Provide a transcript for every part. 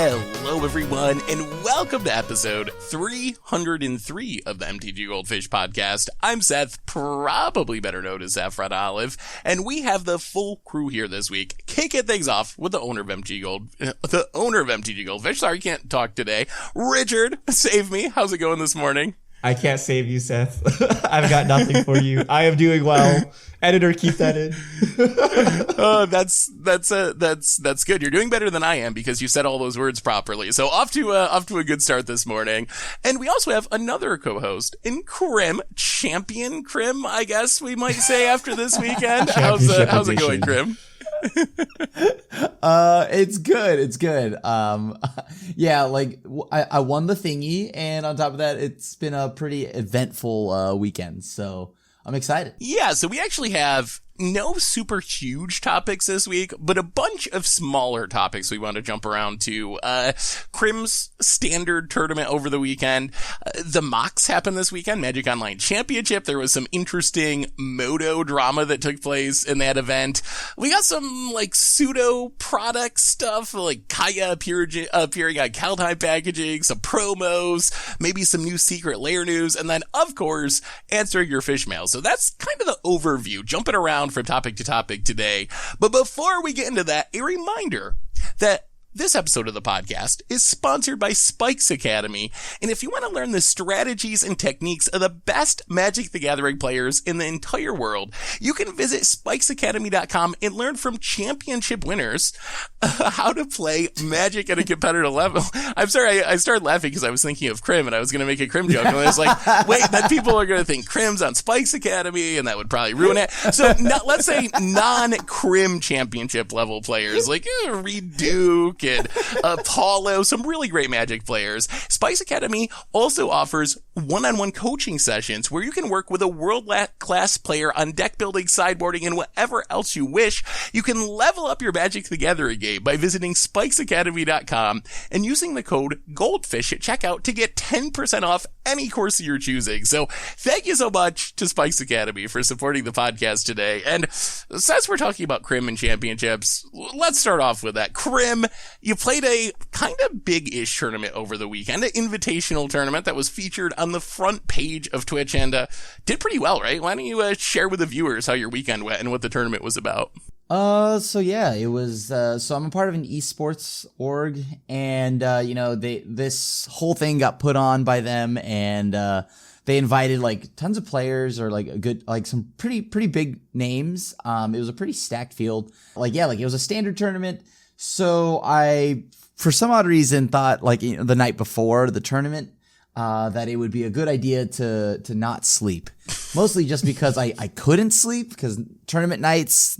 Hello, everyone, and welcome to episode 303 of the MTGGoldfish podcast. I'm Seth, probably better known as Saffron Olive, and we have the full crew here this week, kicking things off with the owner of MTGGoldfish. Sorry, can't talk today. Richard, save me. How's it going this morning? I can't save you, Seth. I've got nothing for you. I am doing well. Editor, keep that in. That's good. You're doing better than I am because you said all those words properly. So off to a good start this morning. And we also have another co-host in Crim, champion Crim, I guess we might say after this weekend. How's it going, Crim? It's good. Yeah, like I won the thingy, and on top of that, it's been a pretty eventful weekend, so I'm excited. Yeah, so we actually have no super huge topics this week, but a bunch of smaller topics we want to jump around to. Crim's standard tournament over the weekend. The mocks happened this weekend, Magic Online Championship. There was some interesting Moto drama that took place in that event. We got some, like, pseudo product stuff, like Kaya appearing on Kaldheim packaging, some promos, maybe some new Secret Lair news, and then, of course, answering your fish mail. So that's kind of the overview, jumping around from topic to topic today. But before we get into that, a reminder that this episode of the podcast is sponsored by Spikes Academy, and if you want to learn the strategies and techniques of the best Magic the Gathering players in the entire world, you can visit spikesacademy.com and learn from championship winners how to play Magic at a competitive level. I'm sorry, I started laughing because I was thinking of Crim, and I was going to make a Crim joke, and I was like, wait, then people are going to think Crim's on Spikes Academy, and that would probably ruin it. So let's say non-Crim championship level players, like Reed Duke, and Paulo, some really great Magic players. Spikes Academy also offers one-on-one coaching sessions where you can work with a world-class player on deck building, sideboarding, and whatever else you wish. You can level up your Magic the Gathering game by visiting spikesacademy.com and using the code GOLDFISH at checkout to get 10% off any course you're choosing. So thank you so much to Spikes Academy for supporting the podcast today. And since we're talking about Crim and championships, let's start off with that. Crim, you played a kind of big-ish tournament over the weekend, an invitational tournament that was featured on the front page of Twitch and did pretty well, right? Why don't you share with the viewers how your weekend went and what the tournament was about? So yeah, it was, so I'm a part of an esports org, and, this whole thing got put on by them, and, they invited like tons of players or like a good, like some pretty big names. It was a pretty stacked field. It was a standard tournament. So I, for some odd reason, thought the night before the tournament, that it would be a good idea to not sleep. Mostly just because I couldn't sleep, because tournament nights,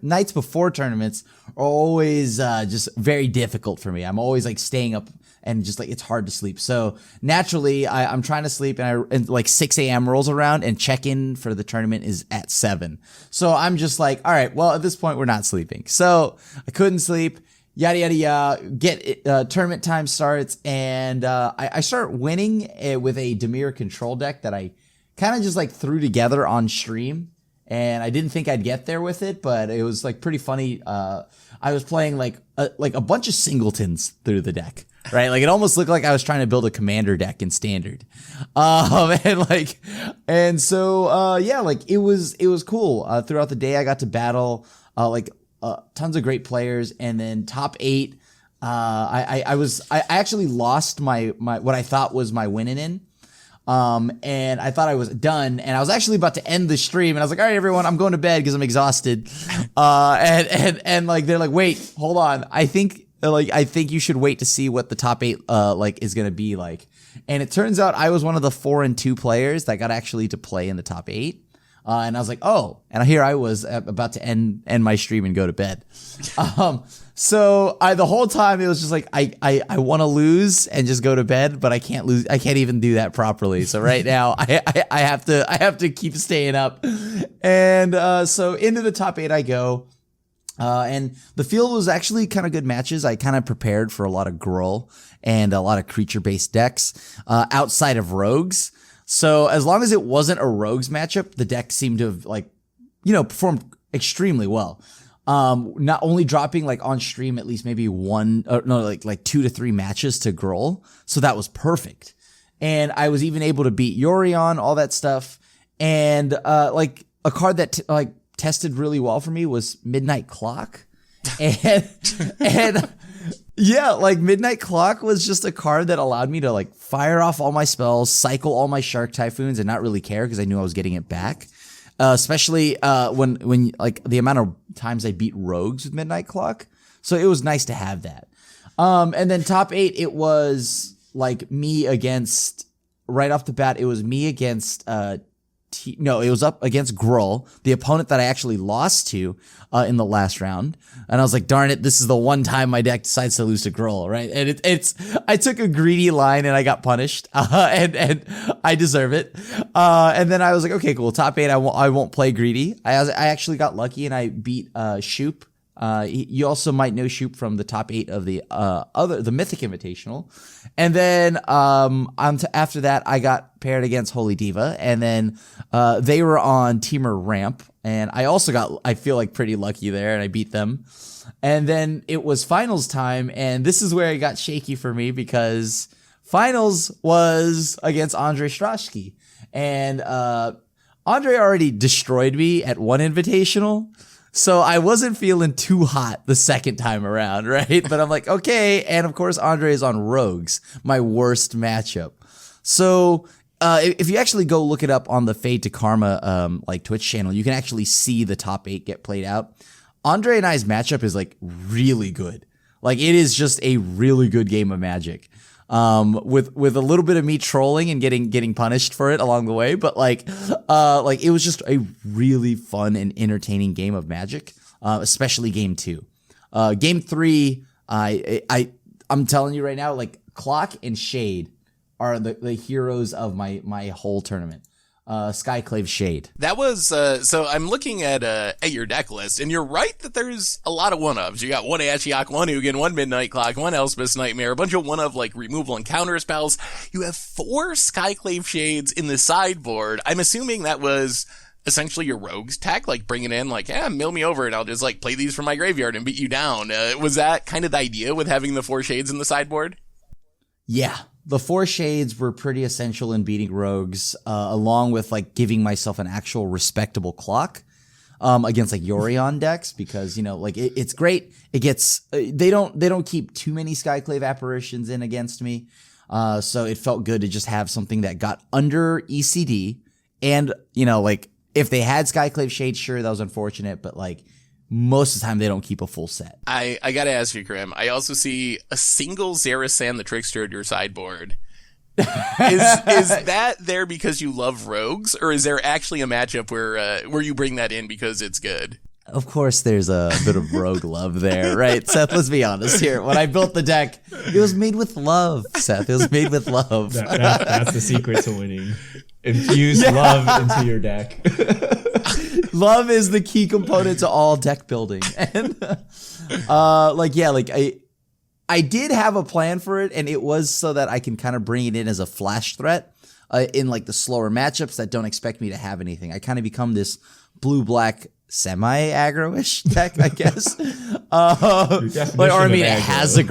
nights before tournaments are always just very difficult for me. I'm always like staying up and just like it's hard to sleep. So naturally, I'm trying to sleep, and like 6 a.m. rolls around, and check-in for the tournament is at 7. So I'm just like, all right, well, at this point, we're not sleeping. So I couldn't sleep. Yada, yada, yada, tournament time starts, and I start winning with a Dimir control deck that I kind of just like threw together on stream, and I didn't think I'd get there with it, but it was like pretty funny. I was playing like a bunch of singletons through the deck, right? Like it almost looked like I was trying to build a commander deck in standard. It was cool. Throughout the day, I got to battle, tons of great players, and then top 8. I actually lost my what I thought was my winning in. And I thought I was done, and I was actually about to end the stream, and I was like, all right, everyone, I'm going to bed because I'm exhausted. And like, they're like, wait, hold on. I think you should wait to see what the top 8, is going to be like. And it turns out I was one of the 4 and 2 players that got actually to play in the top 8. And I was like, oh, and here I was about to end my stream and go to bed. So the whole time it was just like, I want to lose and just go to bed, but I can't lose. I can't even do that properly. So right now I have to keep staying up. And, so into the top 8 I go. And the field was actually kind of good matches. I kind of prepared for a lot of Gruul and a lot of creature-based decks, outside of rogues. So as long as it wasn't a rogues matchup, the deck seemed to have performed extremely well. not only dropping like on stream at least maybe like 2 to 3 matches to Gruul. So that was perfect. And I was even able to beat Yorion, all that stuff. And like a card that tested really well for me was Midnight Clock. And yeah, like Midnight Clock was just a card that allowed me to like fire off all my spells, cycle all my Shark Typhoons, and not really care because I knew I was getting it back. Especially when like the amount of times I beat rogues with Midnight Clock. So it was nice to have that. And then top 8, it was like me against, right off the bat, it was me against it was up against Gruul, the opponent that I actually lost to in the last round. And I was like, darn it, this is the one time my deck decides to lose to Gruul, right? And I took a greedy line and I got punished, and I deserve it. And then I was like, okay, cool, top 8, I won't play greedy. I actually got lucky and I beat Shoop. You also might know Shoop from the top 8 of the Mythic Invitational. And then after that, I got paired against Holy Diva, and then they were on Teamer Ramp, and I also I feel like pretty lucky there, and I beat them. And then it was finals time, and this is where it got shaky for me because finals was against Andre Strashki, and Andre already destroyed me at one invitational. So I wasn't feeling too hot the second time around, right? But I'm like, okay. And of course, Andre is on Rogues, my worst matchup. So if you actually go look it up on the Fade to Karma like Twitch channel, you can actually see the top 8 get played out. Andre and I's matchup is like really good. Like it is just a really good game of Magic. With a little bit of me trolling and getting punished for it along the way, but like it was just a really fun and entertaining game of Magic, especially game 2. Game 3, I'm telling you right now, like Clock and Shade are the heroes of my whole tournament. Skyclave Shade. That was, so I'm looking at your deck list, and you're right that there's a lot of one-ofs. You got one Ashiok, one Ugin, one Midnight Clock, one Elspeth's Nightmare, a bunch of one-of, like, removal and counter spells. You have 4 Skyclave Shades in the sideboard. I'm assuming that was essentially your Rogues tech, like, bring it in, like, mill me over, and I'll just, like, play these from my graveyard and beat you down. Was that kind of the idea with having the 4 Shades in the sideboard? Yeah. The 4 Shades were pretty essential in beating Rogues, along with like giving myself an actual respectable clock against like Yorion decks, because like it's great. It gets they don't keep too many Skyclave apparitions in against me, so it felt good to just have something that got under ECD. And like if they had Skyclave Shade, sure, that was unfortunate, but like most of the time they don't keep a full set. I gotta ask you, Crim, I also see a single Zerasan the Trickster at your sideboard. Is that there because you love Rogues, or is there actually a matchup where you bring that in because it's good? Of course there's a bit of Rogue love there, right? Seth, let's be honest here. When I built the deck, it was made with love, Seth. It was made with love. That's the secret to winning. Infuse love into your deck. Love is the key component to all deck building. And I did have a plan for it, and it was so that I can kind of bring it in as a flash threat in like the slower matchups that don't expect me to have anything. I kind of become this blue-black semi-aggro-ish deck, I guess. It has a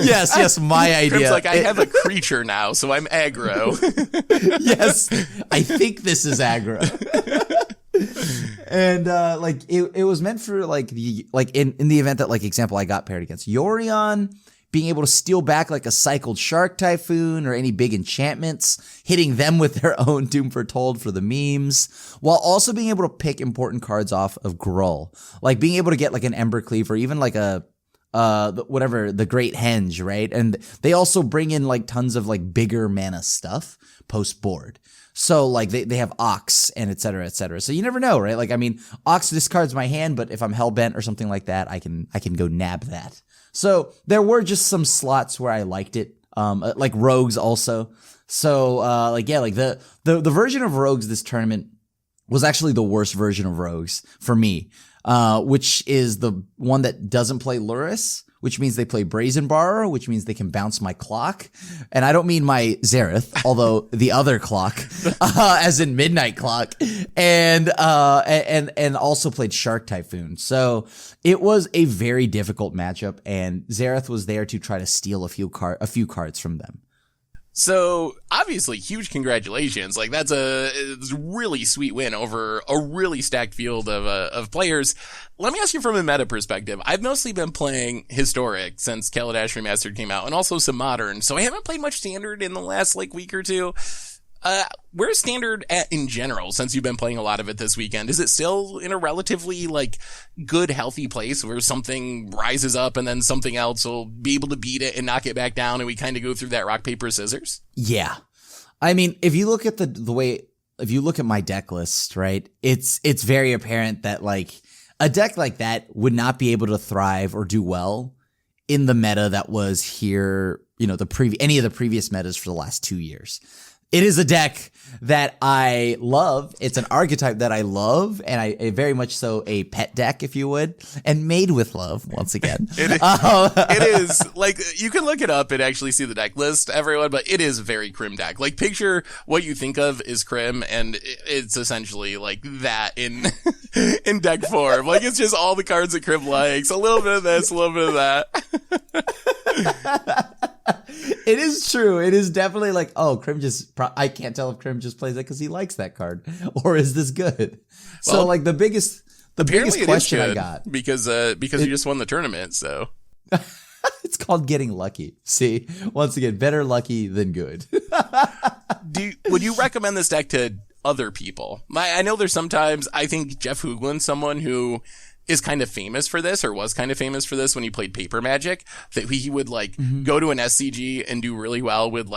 yes, my idea. Crim's like, I have a creature now, so I'm aggro. Yes, I think this is aggro. And it was meant for like in the event that, like, example, I got paired against Yorion, being able to steal back like a cycled Shark Typhoon or any big enchantments, hitting them with their own Doom Foretold for the memes, while also being able to pick important cards off of Gruul, like being able to get like an Embercleave or even like a the Great Henge, right? And they also bring in like tons of like bigger mana stuff post board. So like they have Ox and et cetera, et cetera. So you never know, right? Like, I mean, Ox discards my hand, but if I'm hellbent or something like that, I can go nab that. So there were just some slots where I liked it, like Rogues also. So the version of Rogues this tournament was actually the worst version of Rogues for me, which is the one that doesn't play Lurrus which means they play Brazen Borrower, which means they can bounce my clock. And I don't mean my Zareth, although the other clock, as in Midnight Clock, and also played Shark Typhoon. So it was a very difficult matchup, and Zareth was there to try to steal a few cards from them. So obviously, huge congratulations! Like it's a really sweet win over a really stacked field of players. Let me ask you from a meta perspective. I've mostly been playing Historic since Kaladesh Remastered came out, and also some Modern. So I haven't played much Standard in the last week or two. Where's Standard at in general, since you've been playing a lot of it this weekend? Is it still in a relatively good, healthy place where something rises up and then something else will be able to beat it and knock it back down, and we kind of go through that rock, paper, scissors? Yeah. I mean, if you look at the way, if you look at my deck list, right, it's very apparent that a deck like that would not be able to thrive or do well in the meta that was here, any of the previous metas for the last 2 years. It is a deck that I love. It's an archetype that I love, and I very much so a pet deck, if you would, and made with love, once again. It is, you can look it up and actually see the deck list, everyone, but it is a very Crim deck. Picture what you think of is Crim, and it's essentially that in in deck form. It's just all the cards that Crim likes, a little bit of this, a little bit of that. It is true. It is definitely Crim I can't tell if Crim just plays it because he likes that card, or is this good? Well, so the biggest question I got, because you just won the tournament, so it's called getting lucky. See, once again, better lucky than good. Would you recommend this deck to other people? I know there's sometimes, I think Jeff Hoogland's someone who is kind of famous for this, or was kind of famous for this when he played Paper Magic, that he would go to an SCG and do really well with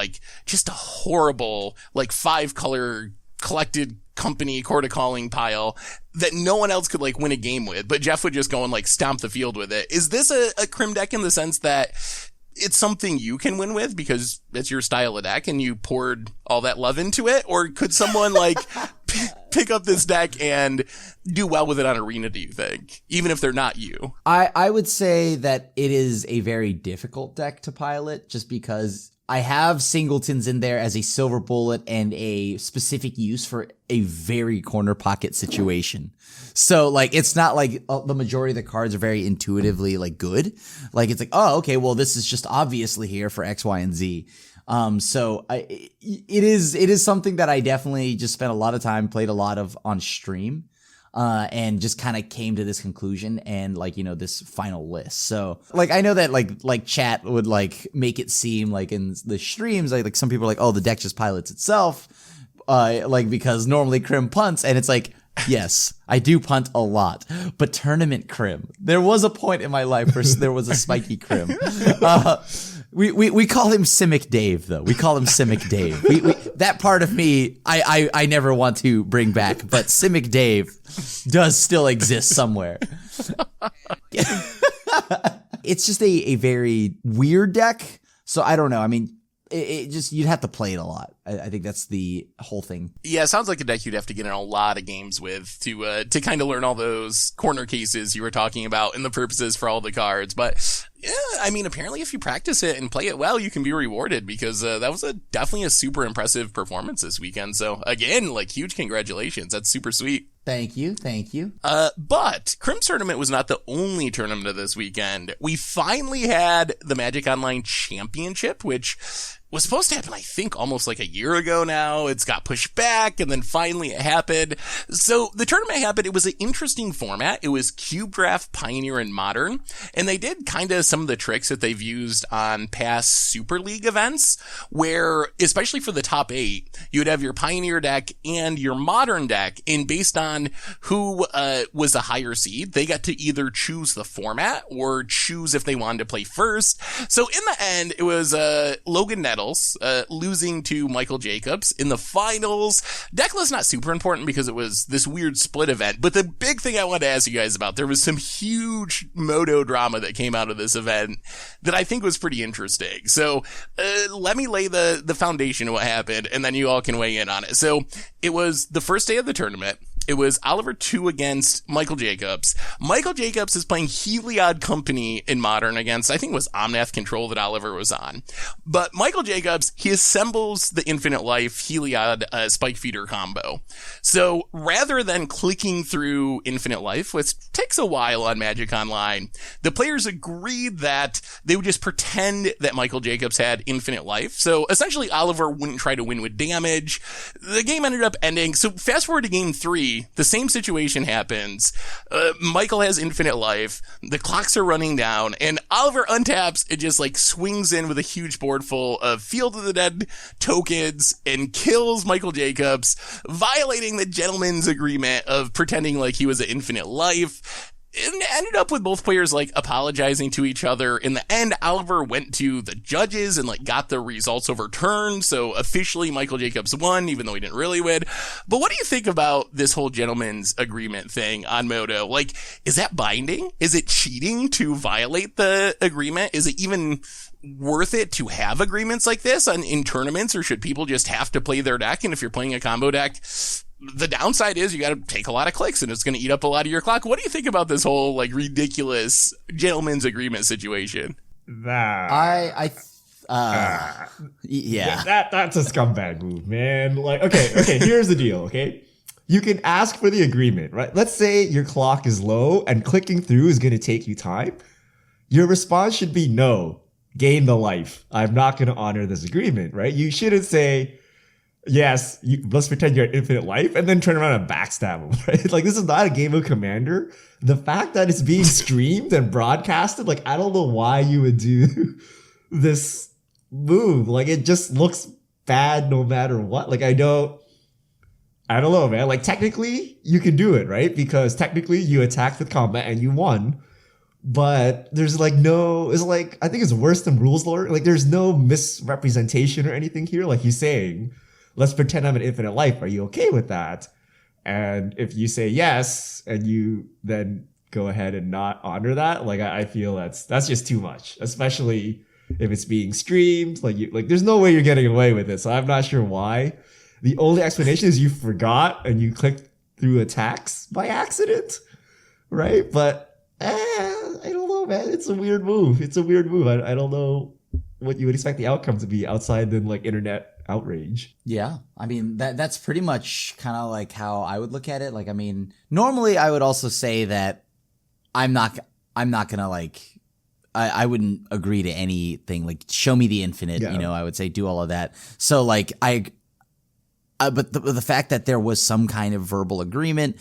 just a horrible 5-color collected company Court of Calling pile that no one else could win a game with, but Jeff would just go and stomp the field with it. Is this a Crim deck in the sense that it's something you can win with because it's your style of deck and you poured all that love into it? Or could someone pick up this deck and do well with it on Arena, do you think, even if they're not you? I would say that it is a very difficult deck to pilot, just because I have singletons in there as a silver bullet and a specific use for a very corner pocket situation. So it's not the majority of the cards are very intuitively good. It's oh, okay, well, this is just obviously here for X, Y, and Z. So it is something that I definitely just spent a lot of time, played a lot of on stream, and just kind of came to this conclusion and this final list. So I know that chat would make it seem in the streams, some people are oh, the deck just pilots itself, because normally Crim punts, and it's yes, I do punt a lot, but tournament Crim. There was a point in my life where there was a spiky Crim. We call him Simic Dave, though. We call him Simic Dave. That part of me, I never want to bring back, but Simic Dave does still exist somewhere. It's just a very weird deck. So I don't know. I mean, it just, you'd have to play it a lot. I think that's the whole thing. Yeah, it sounds like a deck you'd have to get in a lot of games with to kind of learn all those corner cases you were talking about and the purposes for all the cards. But yeah, I mean, apparently if you practice it and play it well, you can be rewarded, because that was definitely a super impressive performance this weekend. So again, huge congratulations. That's super sweet. Thank you. But Crim's tournament was not the only tournament of this weekend. We finally had the Magic Online Championship, which was supposed to happen, I think, almost a year ago now. It's got pushed back, and then finally it happened. So the tournament happened. It was an interesting format. It was Cube Draft, Pioneer, and Modern, and they did kind of some of the tricks that they've used on past Super League events, where, especially for the top 8, you would have your Pioneer deck and your Modern deck, and based on who was the higher seed, they got to either choose the format or choose if they wanted to play first. So in the end, it was Logan Nettles losing to Michael Jacobs in the finals. Decklist not super important because it was this weird split event, but the big thing I wanted to ask you guys about, there was some huge moto drama that came out of this event that I think was pretty interesting. So let me lay the foundation of what happened, and then you all can weigh in on it. So it was the first day of the tournament. It was Oliver 2 against Michael Jacobs. Michael Jacobs is playing Heliod Company in Modern against, I think it was Omnath Control that Oliver was on. But Michael Jacobs, he assembles the Infinite Life Heliod Spike Feeder combo. So rather than clicking through Infinite Life, which takes a while on Magic Online, the players agreed that they would just pretend that Michael Jacobs had Infinite Life. So essentially Oliver wouldn't try to win with damage. The game ended up ending. So fast forward to game 3, the same situation happens. Michael has Infinite Life. The clocks are running down and Oliver untaps and just like swings in with a huge board full of Field of the Dead tokens and kills Michael Jacobs, violating the gentleman's agreement of pretending like he was an Infinite Life. It ended up with both players like apologizing to each other. In the end, Oliver went to the judges and like got the results overturned. So officially Michael Jacobs won, even though he didn't really win. But what do you think about this whole gentleman's agreement thing on Moto? Like, is that binding? Is it cheating to violate the agreement? Is it even worth it to have agreements like this in tournaments, or should people just have to play their deck? And if you're playing a combo deck, the downside is you got to take a lot of clicks and it's going to eat up a lot of your clock. What do you think about this whole like ridiculous gentleman's agreement situation? Yeah. That's a scumbag move, man. Like, okay, here's the deal, okay? You can ask for the agreement, right? Let's say your clock is low and clicking through is going to take you time. Your response should be no, gain the life. I'm not going to honor this agreement, right? You shouldn't say, yes, let's pretend you're at Infinite Life and then turn around and backstab him, right? Like, this is not a game of Commander. The fact that it's being streamed and broadcasted, like, I don't know why you would do this move. Like, it just looks bad no matter what. Like, I don't know, man. Like, technically, you can do it, right? Because technically, you attacked with combat and you won. But there's like it's like, I think it's worse than rules lore. Like, there's no misrepresentation or anything here. Like, he's saying, let's pretend I'm an Infinite Life. Are you okay with that? And if you say yes, and you then go ahead and not honor that, like, I feel that's just too much, especially if it's being streamed. Like, there's no way you're getting away with it. So I'm not sure why. The only explanation is you forgot and you clicked through attacks by accident, right? But I don't know, man. It's a weird move. I don't know what you would expect the outcome to be outside than like internet outrage. Yeah. I mean, that's pretty much kind of like how I would look at it. Like, I mean, normally I would also say that I'm not gonna like, I wouldn't agree to anything. Like, show me the infinite, Yeah. I would say do all of that. So like, but the fact that there was some kind of verbal agreement,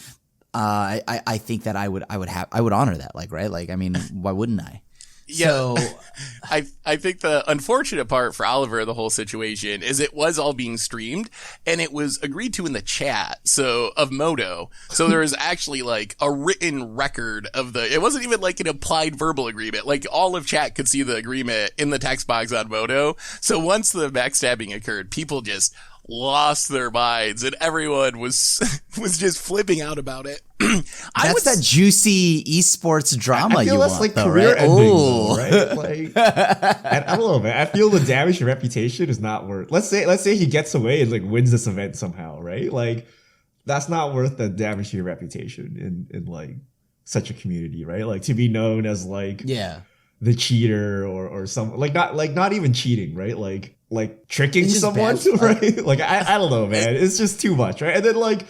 I think that I would honor that. Like, right. Like, I mean, why wouldn't I? Yeah. So, I think the unfortunate part for Oliver, the whole situation, is it was all being streamed and it was agreed to in the chat. So of Moto. So there was actually like a written record of it wasn't even like an implied verbal agreement. Like, all of chat could see the agreement in the text box on Moto. So once the backstabbing occurred, people just lost their minds and everyone was just flipping out about it. That's that juicy esports drama I feel you that's want, like though, career right? ending, Oh, though, right? Like, and I don't know, man. I feel the damage to reputation is not worth. Let's say he gets away and like wins this event somehow, right? Like, that's not worth the damage to your reputation in like such a community, right? Like, to be known as like the cheater or some not even cheating, right? Like tricking someone, right? Like, I don't know, man. It's just too much, right? And then like,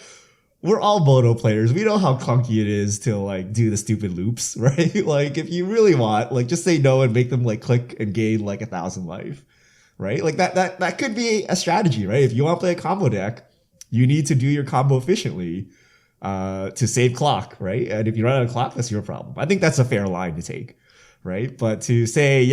we're all Moto players. We know how clunky it is to like do the stupid loops, right? Like, if you really want, like, just say no and make them like click and gain like 1,000 life, right? Like, that could be a strategy, right? If you want to play a combo deck, you need to do your combo efficiently to save clock, right? And if you run out of clock, that's your problem. I think that's a fair line to take, right? But to say,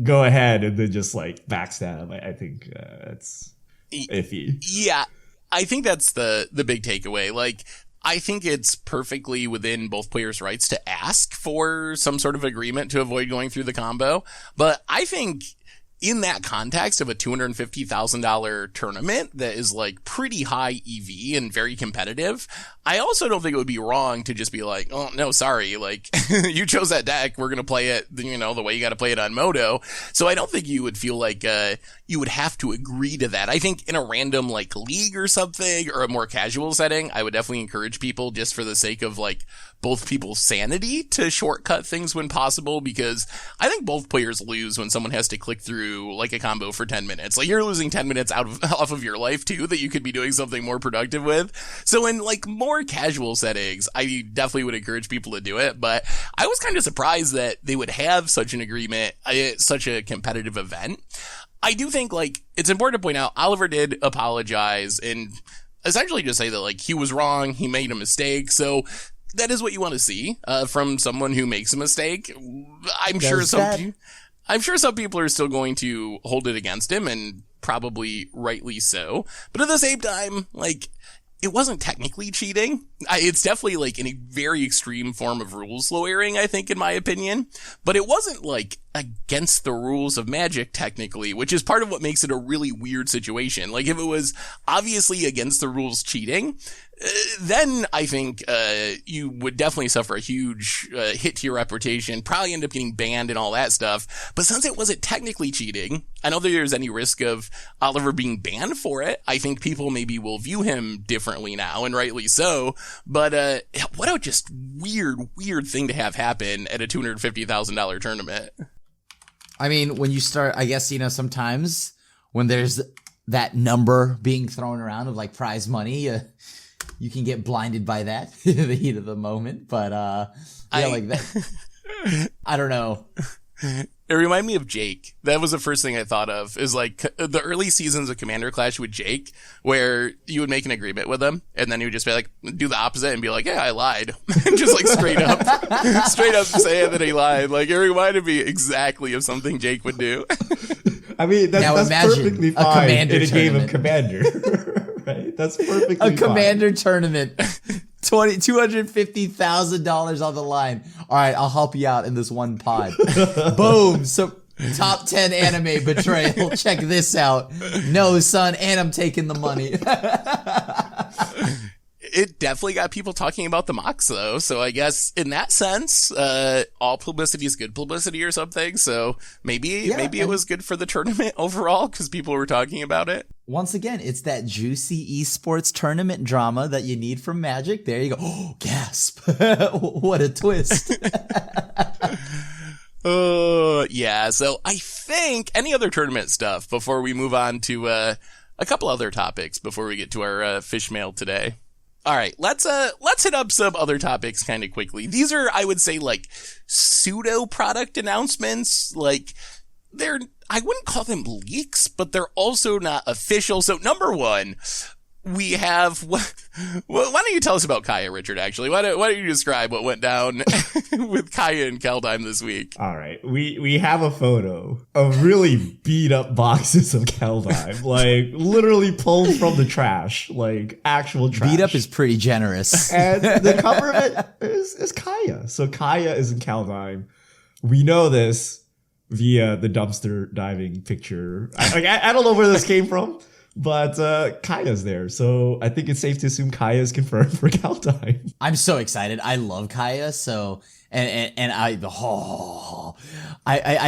go ahead and then just like backstab, I think it's iffy. Yeah. I think that's the big takeaway. Like, I think it's perfectly within both players' rights to ask for some sort of agreement to avoid going through the combo. But I think in that context of a $250,000 tournament that is like pretty high EV and very competitive, I also don't think it would be wrong to just be like, oh, no, sorry, like, you chose that deck, we're going to play it, you know, the way you got to play it on Moto. So I don't think you would feel like you would have to agree to that. I think in a random, like, league or something, or a more casual setting, I would definitely encourage people, just for the sake of, like, both people's sanity, to shortcut things when possible, because I think both players lose when someone has to click through, like, a combo for 10 minutes. Like, you're losing 10 minutes off of your life, too, that you could be doing something more productive with. So in, like, more casual settings, I definitely would encourage people to do it, but I was kind of surprised that they would have such an agreement at such a competitive event. I do think, like, it's important to point out, Oliver did apologize and essentially just say that, like, he was wrong, he made a mistake, so that is what you want to see from someone who makes a mistake. I'm sure some people are still going to hold it against him, and probably rightly so. But at the same time, like, it wasn't technically cheating. It's definitely like in a very extreme form of rules lawyering, I think, in my opinion. But it wasn't like against the rules of Magic technically, which is part of what makes it a really weird situation. Like if it was obviously against the rules cheating, then I think you would definitely suffer a huge hit to your reputation, probably end up getting banned and all that stuff. But since it wasn't technically cheating, I don't think there's any risk of Oliver being banned for it. I think people maybe will view him differently now, and rightly so. But what a just weird thing to have happen at a $250,000 tournament. I mean, when you start, I guess, you know, sometimes when there's that number being thrown around of like prize money, you can get blinded by that in the heat of the moment. But like that, I don't know. It reminded me of Jake. That was the first thing I thought of, is like the early seasons of Commander Clash with Jake, where you would make an agreement with him, and then he would just be like, do the opposite and be like, yeah, I lied. And just like straight up say that he lied. Like it reminded me exactly of something Jake would do. I mean, that's perfectly fine in a game of Commander. Right? That's perfectly fine. A Commander tournament. $250,000 on the line. All right, I'll help you out in this one pod. Boom. So top 10 anime betrayal. Check this out. No, son, and I'm taking the money. It definitely got people talking about the mocks, though. So I guess in that sense, all publicity is good publicity or something. So maybe it was good for the tournament overall because people were talking about it. Once again, it's that juicy esports tournament drama that you need from Magic. There you go. Oh, gasp. What a twist. Yeah. So I think any other tournament stuff before we move on to a couple other topics before we get to our fish mail today. All right, let's hit up some other topics kind of quickly. These are, I would say, like pseudo product announcements. Like I wouldn't call them leaks, but they're also not official. So number one, we have, why don't you tell us about Kaya, Richard, actually? Why don't you describe what went down with Kaya and Kaldheim this week? All right. We have a photo of really beat up boxes of Kaldheim, like literally pulled from the trash, like actual trash. Beat up is pretty generous. And the cover of it is Kaya. So Kaya is in Kaldheim. We know this via the dumpster diving picture. I don't know where this came from. But Kaya's there, so I think it's safe to assume Kaya is confirmed for Kaldheim. I'm so excited. I love Kaya, so and I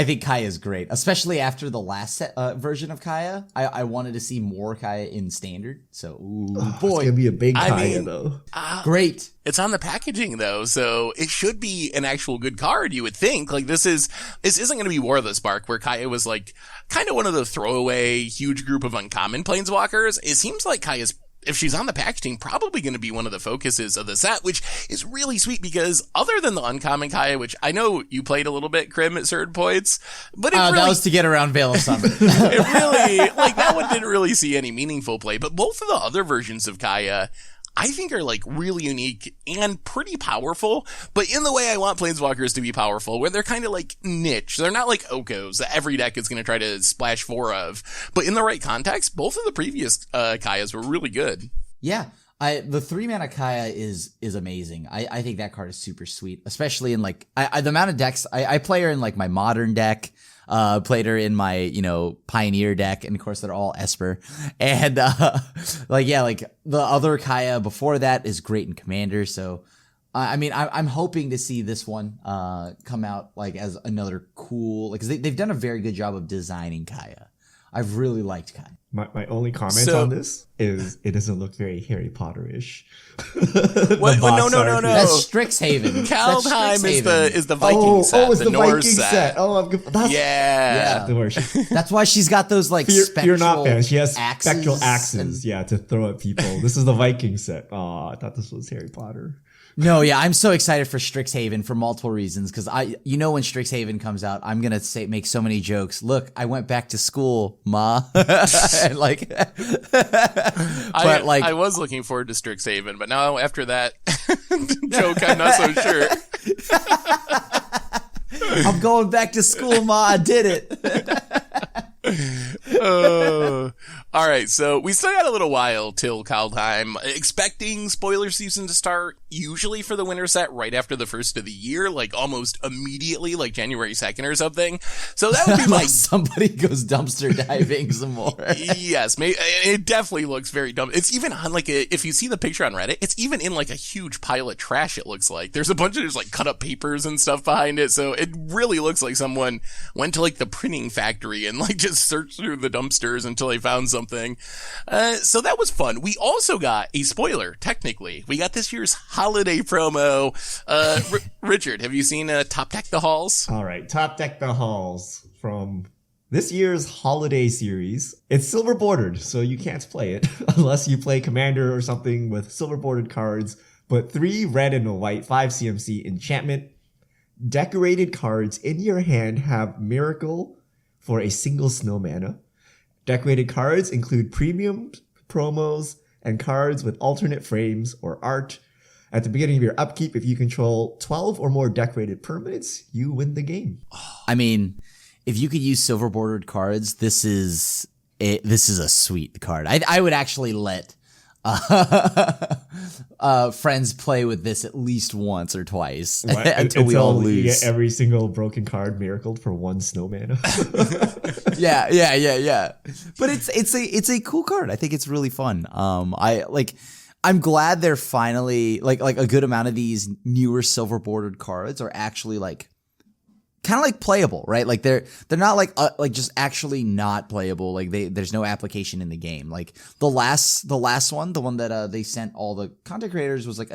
think Kaya is great, especially after the last version of Kaya. I wanted to see more Kaya in standard. So boy, it's gonna be a big Kaya though. Great. It's on the packaging though, so it should be an actual good card, you would think. Like this isn't going to be War of the Spark, where Kaya was like kind of one of the throwaway huge group of uncommon planeswalkers. It seems like Kaya's, if she's on the packaging, probably going to be one of the focuses of the set, which is really sweet because other than the uncommon Kaya, which I know you played a little bit, Crim, at certain points, but that was to get around Veil of Summer. It really, like that one didn't really see any meaningful play, but both of the other versions of Kaya I think are like really unique and pretty powerful, but in the way I want planeswalkers to be powerful, where they're kind of like niche. They're not like Okos that every deck is going to try to splash 4 of, but in the right context, both of the previous Kayas were really good. Yeah. The 3-mana Kaya is amazing. I think that card is super sweet, especially in like the amount of decks I play her in like my modern deck. Played her in my, Pioneer deck, and of course they're all Esper. And the other Kaya before that is great in Commander. So, I'm hoping to see this one come out like as another cool, because they've done a very good job of designing Kaya. I've really liked Kaya. My only comment on this is it doesn't look very Harry Potter-ish. No. That's Strix Haven. Kaldheim is the Viking set. It's the Norse Viking set. Oh, I'm good. Yeah. The worst. That's why she's got those like spectral You're not fans. She has axes spectral axes, to throw at people. This is the Viking set. Oh, I thought this was Harry Potter. No, yeah, I'm so excited for Strix Haven for multiple reasons, because when Strix Haven comes out, I'm gonna make so many jokes. Look, I went back to school, ma. And I was looking forward to Strix Haven, but now after that joke, I'm not so sure. I'm going back to school, ma. I did it. All right, so we still got a little while till Kaldheim. Expecting spoiler season to start, usually for the winter set right after the first of the year, like almost immediately, like January 2nd or something. So that would be like somebody goes dumpster diving some more. Yes, it definitely looks very dumb. It's even on if you see the picture on Reddit, it's even in like a huge pile of trash. It looks like there's a bunch of just like cut up papers and stuff behind it. So it really looks like someone went to like the printing factory and like just searched through the dumpsters until they found something. So that was fun. We also got a spoiler, technically. We got this year's holiday promo. Richard, have you seen Top Deck the Halls? All right, Top Deck the Halls from this year's holiday series. It's silver bordered, so you can't play it unless you play Commander or something with silver bordered cards, but 3 red and a white, 5 CMC enchantment. Decorated cards in your hand have Miracle for a single snow mana. Decorated cards include premium promos and cards with alternate frames or art. At the beginning of your upkeep, if you control 12 or more decorated permanents, you win the game. I mean, if you could use silver bordered cards, this is a sweet card. I would actually let friends play with this at least once or twice until we all lose. You get every single broken card miracled for 1 snow mana. Yeah. But it's a cool card. I think it's really fun. I'm glad they're finally like a good amount of these newer silver bordered cards are actually like kind of like playable, right? Like they're not like just actually not playable. Like there's no application in the game. Like the last one, the one that they sent all the content creators was like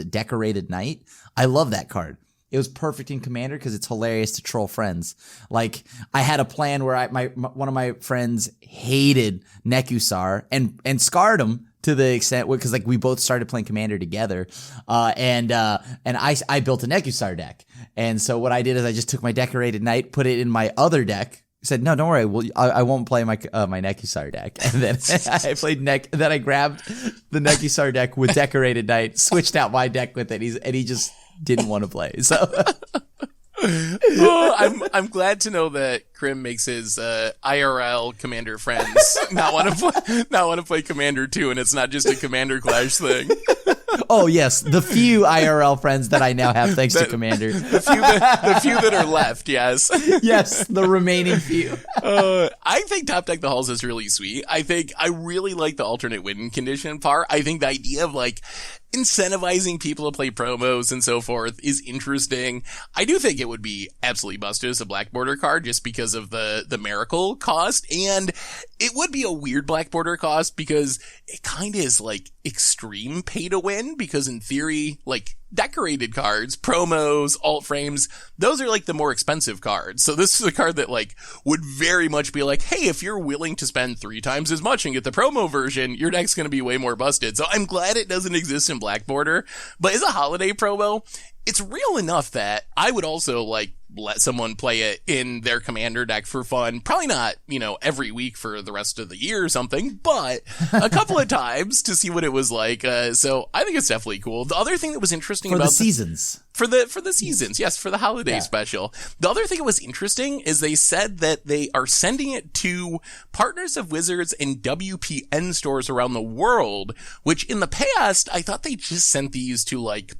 Decorated Knight. I love that card. It was perfect in Commander because it's hilarious to troll friends. Like I had a plan where one of my friends hated Nekusar and scarred him to the extent because like we both started playing Commander together, and I built a Nekusar deck. And so what I did is I just took my Decorated Knight, put it in my other deck. Said no, don't worry. I won't play my Nekusar deck. And then I played Then I grabbed the Nekusar deck with Decorated Knight, switched out my deck with it. He just didn't want to play. So. I'm glad to know that Crim makes his IRL Commander friends not want to play Commander 2, and it's not just a Commander Clash thing. Oh yes, the few IRL friends that I now have thanks to Commander. The few that are left, yes. Yes, the remaining few. I think Top Deck the Halls is really sweet. I really like the alternate win condition part. I think the idea of like incentivizing people to play promos and so forth is interesting. I do think it would be absolutely busted as a black border card just because of the miracle cost, and it would be a weird black border cost because it kind of is like extreme pay to win, because in theory, like decorated cards, promos, alt frames, those are like the more expensive cards. So this is a card that like would very much be like, hey, if you're willing to spend 3 times as much and get the promo version, your deck's going to be way more busted. So I'm glad it doesn't exist in black border, but as a holiday promo, it's real enough that I would also like let someone play it in their Commander deck for fun. Probably not, every week for the rest of the year or something, but a couple of times to see what it was like. So I think it's definitely cool. The other thing that was interesting for about the seasons. For the seasons, yes, for the holiday special. The other thing that was interesting is they said that they are sending it to partners of Wizards and WPN stores around the world, which in the past, I thought they just sent these to like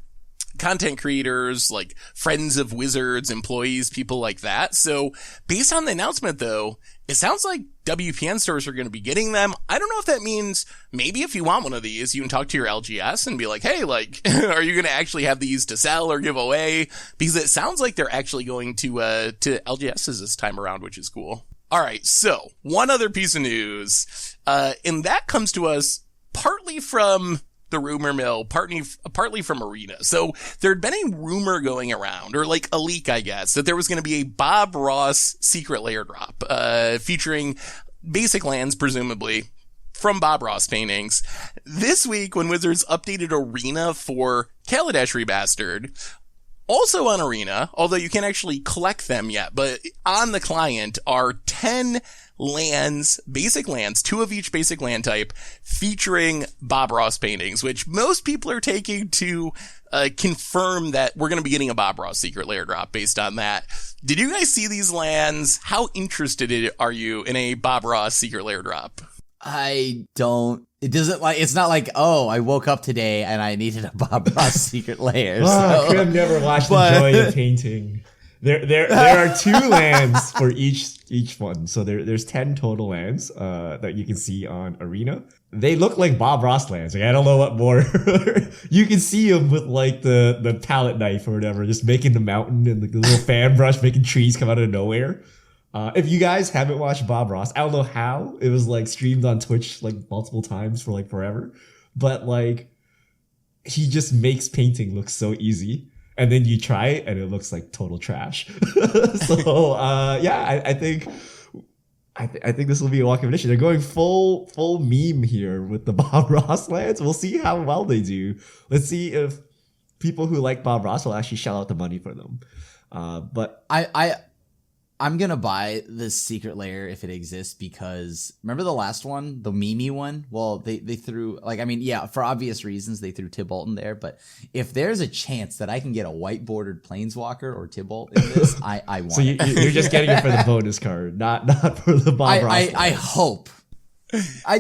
content creators, like friends of wizards, employees, people like that. So based on the announcement though, it sounds like WPN stores are going to be getting them. I don't know if that means maybe if you want one of these, you can talk to your LGS and be like, hey, like, are you going to actually have these to sell or give away? Because it sounds like they're actually going to LGSs this time around, which is cool. All right. So one other piece of news, and that comes to us partly from the rumor mill, partly from Arena. So there had been a rumor going around, or like a leak, I guess, that there was going to be a Bob Ross Secret Lair drop, featuring basic lands, presumably, from Bob Ross paintings. This week, when Wizards updated Arena for Kaladesh Remastered, also on Arena, although you can't actually collect them yet, but on the client are 10 lands, basic lands, 2 of each basic land type, featuring Bob Ross paintings, which most people are taking to confirm that we're going to be getting a Bob Ross Secret Lair drop based on that. Did you guys see these lands? How interested are you in a Bob Ross Secret Lair drop? I don't. It doesn't like. It's not like, oh, I woke up today and I needed a Bob Ross Secret Lair. Oh, Crim never watched the joy of painting. There are 2 lands for each one. So there's 10 total lands that you can see on Arena. They look like Bob Ross lands. Like, I don't know what more. You can see them with like the palette knife or whatever, just making the mountain and the little fan brush, making trees come out of nowhere. If you guys haven't watched Bob Ross, I don't know how. It was like streamed on Twitch like multiple times for like forever. But like, he just makes painting look so easy. And then you try it and it looks like total trash. So yeah, I think this will be a walk of admission. They're going full meme here with the Bob Ross lands. We'll see how well they do. Let's see if people who like Bob Ross will actually shell out the money for them. But I'm gonna buy this Secret Lair if it exists, because remember the last one, the Mimi one? Well, they threw, like, I mean, yeah, for obvious reasons they threw Tybalt in there, but if there's a chance that I can get a white bordered Planeswalker or Tybalt in this, I want so it. You're just getting it for the bonus card, not for the Bob Ross. I hope. I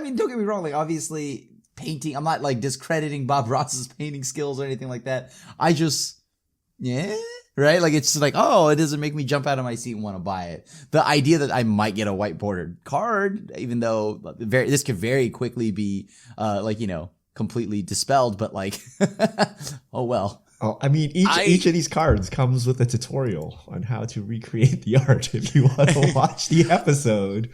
mean, don't get me wrong, like, obviously painting, I'm not like discrediting Bob Ross's painting skills or anything like that. I just, yeah. Right? Like, it's just like, oh, it doesn't make me jump out of my seat and want to buy it. The idea that I might get a white bordered card, even though this could very quickly be, completely dispelled, but like, oh well. Oh, I mean, each of these cards comes with a tutorial on how to recreate the art if you want to watch the episode.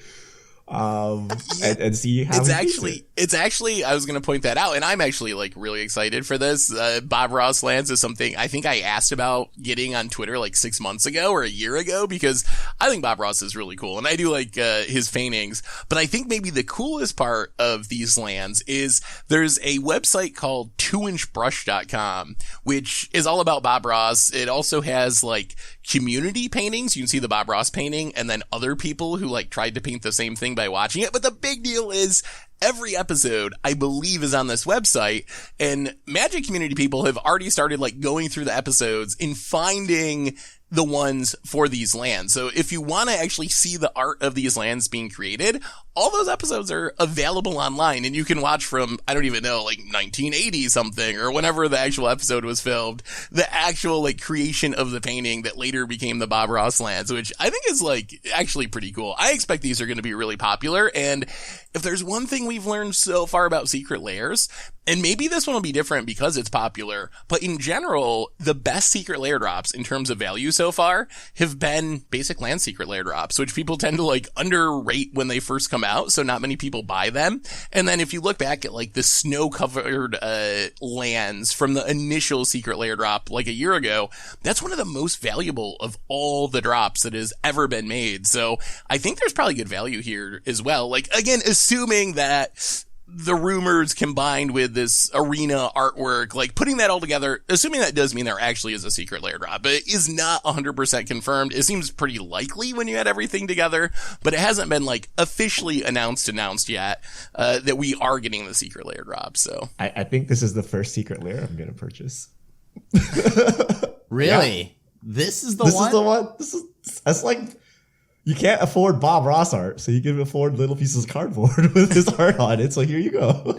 And see how it's actually I was going to point that out, and I'm actually like really excited for this. Bob Ross lands is something I think I asked about getting on Twitter like 6 months ago or a year ago, because I think Bob Ross is really cool and I do like his paintings. But I think maybe the coolest part of these lands is there's a website called 2inchbrush.com, which is all about Bob Ross. It also has like community paintings. You can see the Bob Ross painting and then other people who like tried to paint the same thing by watching it. But the big deal is every episode, I believe, is on this website, and Magic community people have already started like going through the episodes and finding the ones for these lands. So if you want to actually see the art of these lands being created, all those episodes are available online, and you can watch from, I don't even know, like 1980 something, or whenever the actual episode was filmed, the actual like creation of the painting that later became the Bob Ross lands, which I think is like actually pretty cool. I expect these are going to be really popular, and if there's one thing we've learned so far about Secret Lairs, and maybe this one will be different because it's popular, but in general, the best Secret Lair drops in terms of value so far have been basic land Secret Lair drops, which people tend to like underrate when they first come out, so not many people buy them. And then if you look back at like the snow-covered lands from the initial Secret Lair drop like a year ago, that's one of the most valuable of all the drops that has ever been made. So I think there's probably good value here as well. Like, again, assuming that the rumors combined with this arena artwork, like putting that all together, assuming that does mean there actually is a Secret Lair drop, but it is not 100% confirmed. It seems pretty likely when you add everything together, but it hasn't been like officially announced yet, that we are getting the Secret Lair drop. So I think this is the first Secret Lair I'm going to purchase. Really? Yeah. This is the one? That's like, you can't afford Bob Ross art, so you can afford little pieces of cardboard with his art on it. So here you go.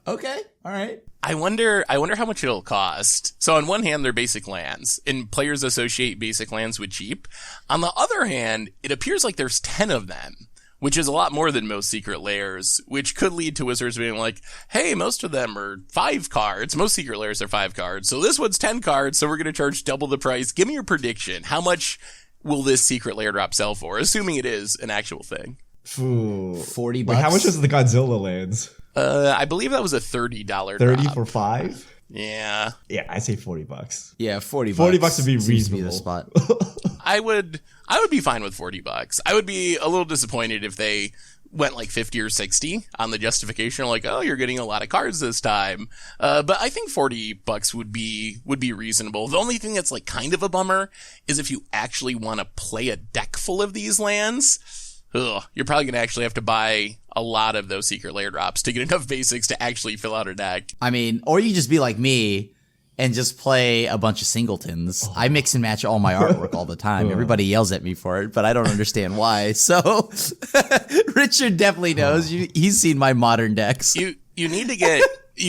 Okay. All right. I wonder how much it'll cost. So on one hand, they're basic lands, and players associate basic lands with cheap. On the other hand, it appears like there's 10 of them, which is a lot more than most secret lairs, which could lead to Wizards being like, hey, most of them are 5 cards. Most secret lairs are 5 cards. So this one's 10 cards, so we're going to charge double the price. Give me your prediction. How much will this secret lair drop sell for, assuming it is an actual thing? Ooh. $40. Wait, how much is the Godzilla lands? I believe that was a $30 30 drop. for 5? Yeah. Yeah, I say $40. Yeah, $40. $40 would be seems to reasonable. the spot. I would be fine with $40. I would be a little disappointed if they went like 50 or 60 on the justification, like, oh, you're getting a lot of cards this time. But I think $40 would be reasonable. The only thing that's like kind of a bummer is if you actually want to play a deck full of these lands, you're probably going to actually have to buy a lot of those secret lair drops to get enough basics to actually fill out a deck. I mean, or you just be like me and just play a bunch of singletons. I mix and match all my artwork all the time. Everybody yells at me for it, but I don't understand why. So Richard definitely knows. He's seen my modern decks. You need to get...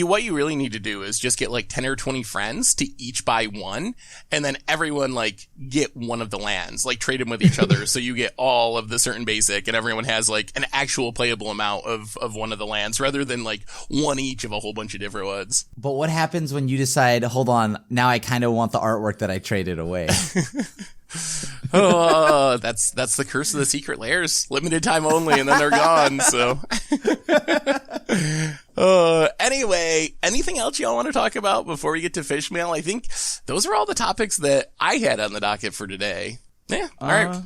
what you really need to do is just get like 10 or 20 friends to each buy one, and then everyone like get one of the lands, like trade them with each other. So you get all of the certain basic, and everyone has like an actual playable amount of one of the lands rather than like one each of a whole bunch of different ones. But what happens when you decide, hold on, now I kind of want the artwork that I traded away? Oh, that's the curse of the secret lairs. Limited time only, and then they're gone. So, anyway, anything else y'all want to talk about before we get to fish mail? I think those are all the topics that I had on the docket for today. Yeah. All right,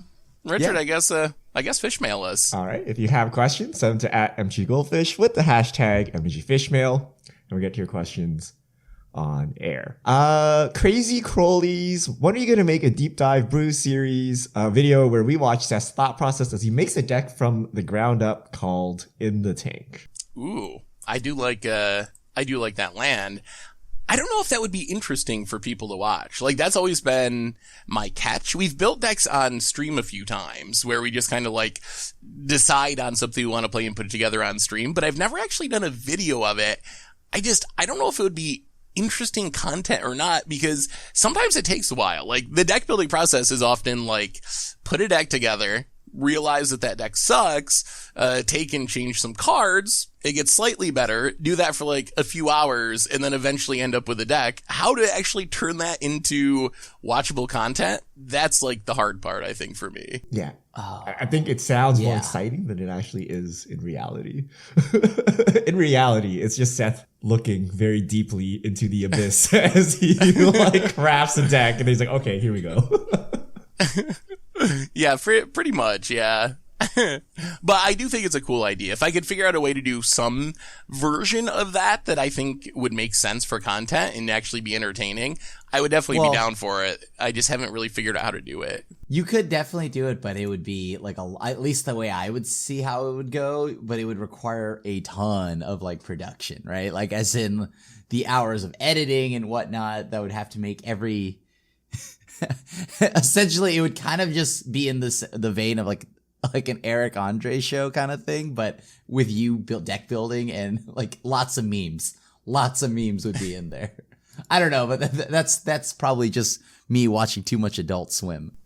Richard. Yeah. I guess fish mail us. All right. If you have questions, send them to @MTGGoldfish with the hashtag MTGFishmail, and we'll get to your questions on air. Crazy Crowleys, when are you going to make a deep dive Brew series video where we watch Seth's thought process as he makes a deck from the ground up called In the Tank? Ooh, I do like that land. I don't know if that would be interesting for people to watch. Like, that's always been my catch. We've built decks on stream a few times where we just kind of like decide on something we want to play and put it together on stream, but I've never actually done a video of it. I don't know if it would be interesting content or not, because sometimes it takes a while. Like, the deck building process is often like, put a deck together, realize that deck sucks, take and change some cards, it gets slightly better, do that for like a few hours, and then eventually end up with a deck. How to actually turn that into watchable content, that's like the hard part, I think, for me. Yeah. I think it sounds more exciting than it actually is in reality. In reality, it's just Seth looking very deeply into the abyss as he like crafts a deck, and he's like, okay, here we go. Yeah, pretty much, yeah. But I do think it's a cool idea. If I could figure out a way to do some version of that I think would make sense for content and actually be entertaining, I would definitely be down for it. I just haven't really figured out how to do it. You could definitely do it, but it would be like at least the way I would see how it would go, but it would require a ton of like production, right? Like, as in the hours of editing and whatnot that would have to make every essentially it would kind of just be in the vein of like an Eric Andre show kind of thing, but with you deck building and like lots of memes would be in there. I don't know, but that's probably just me watching too much Adult Swim.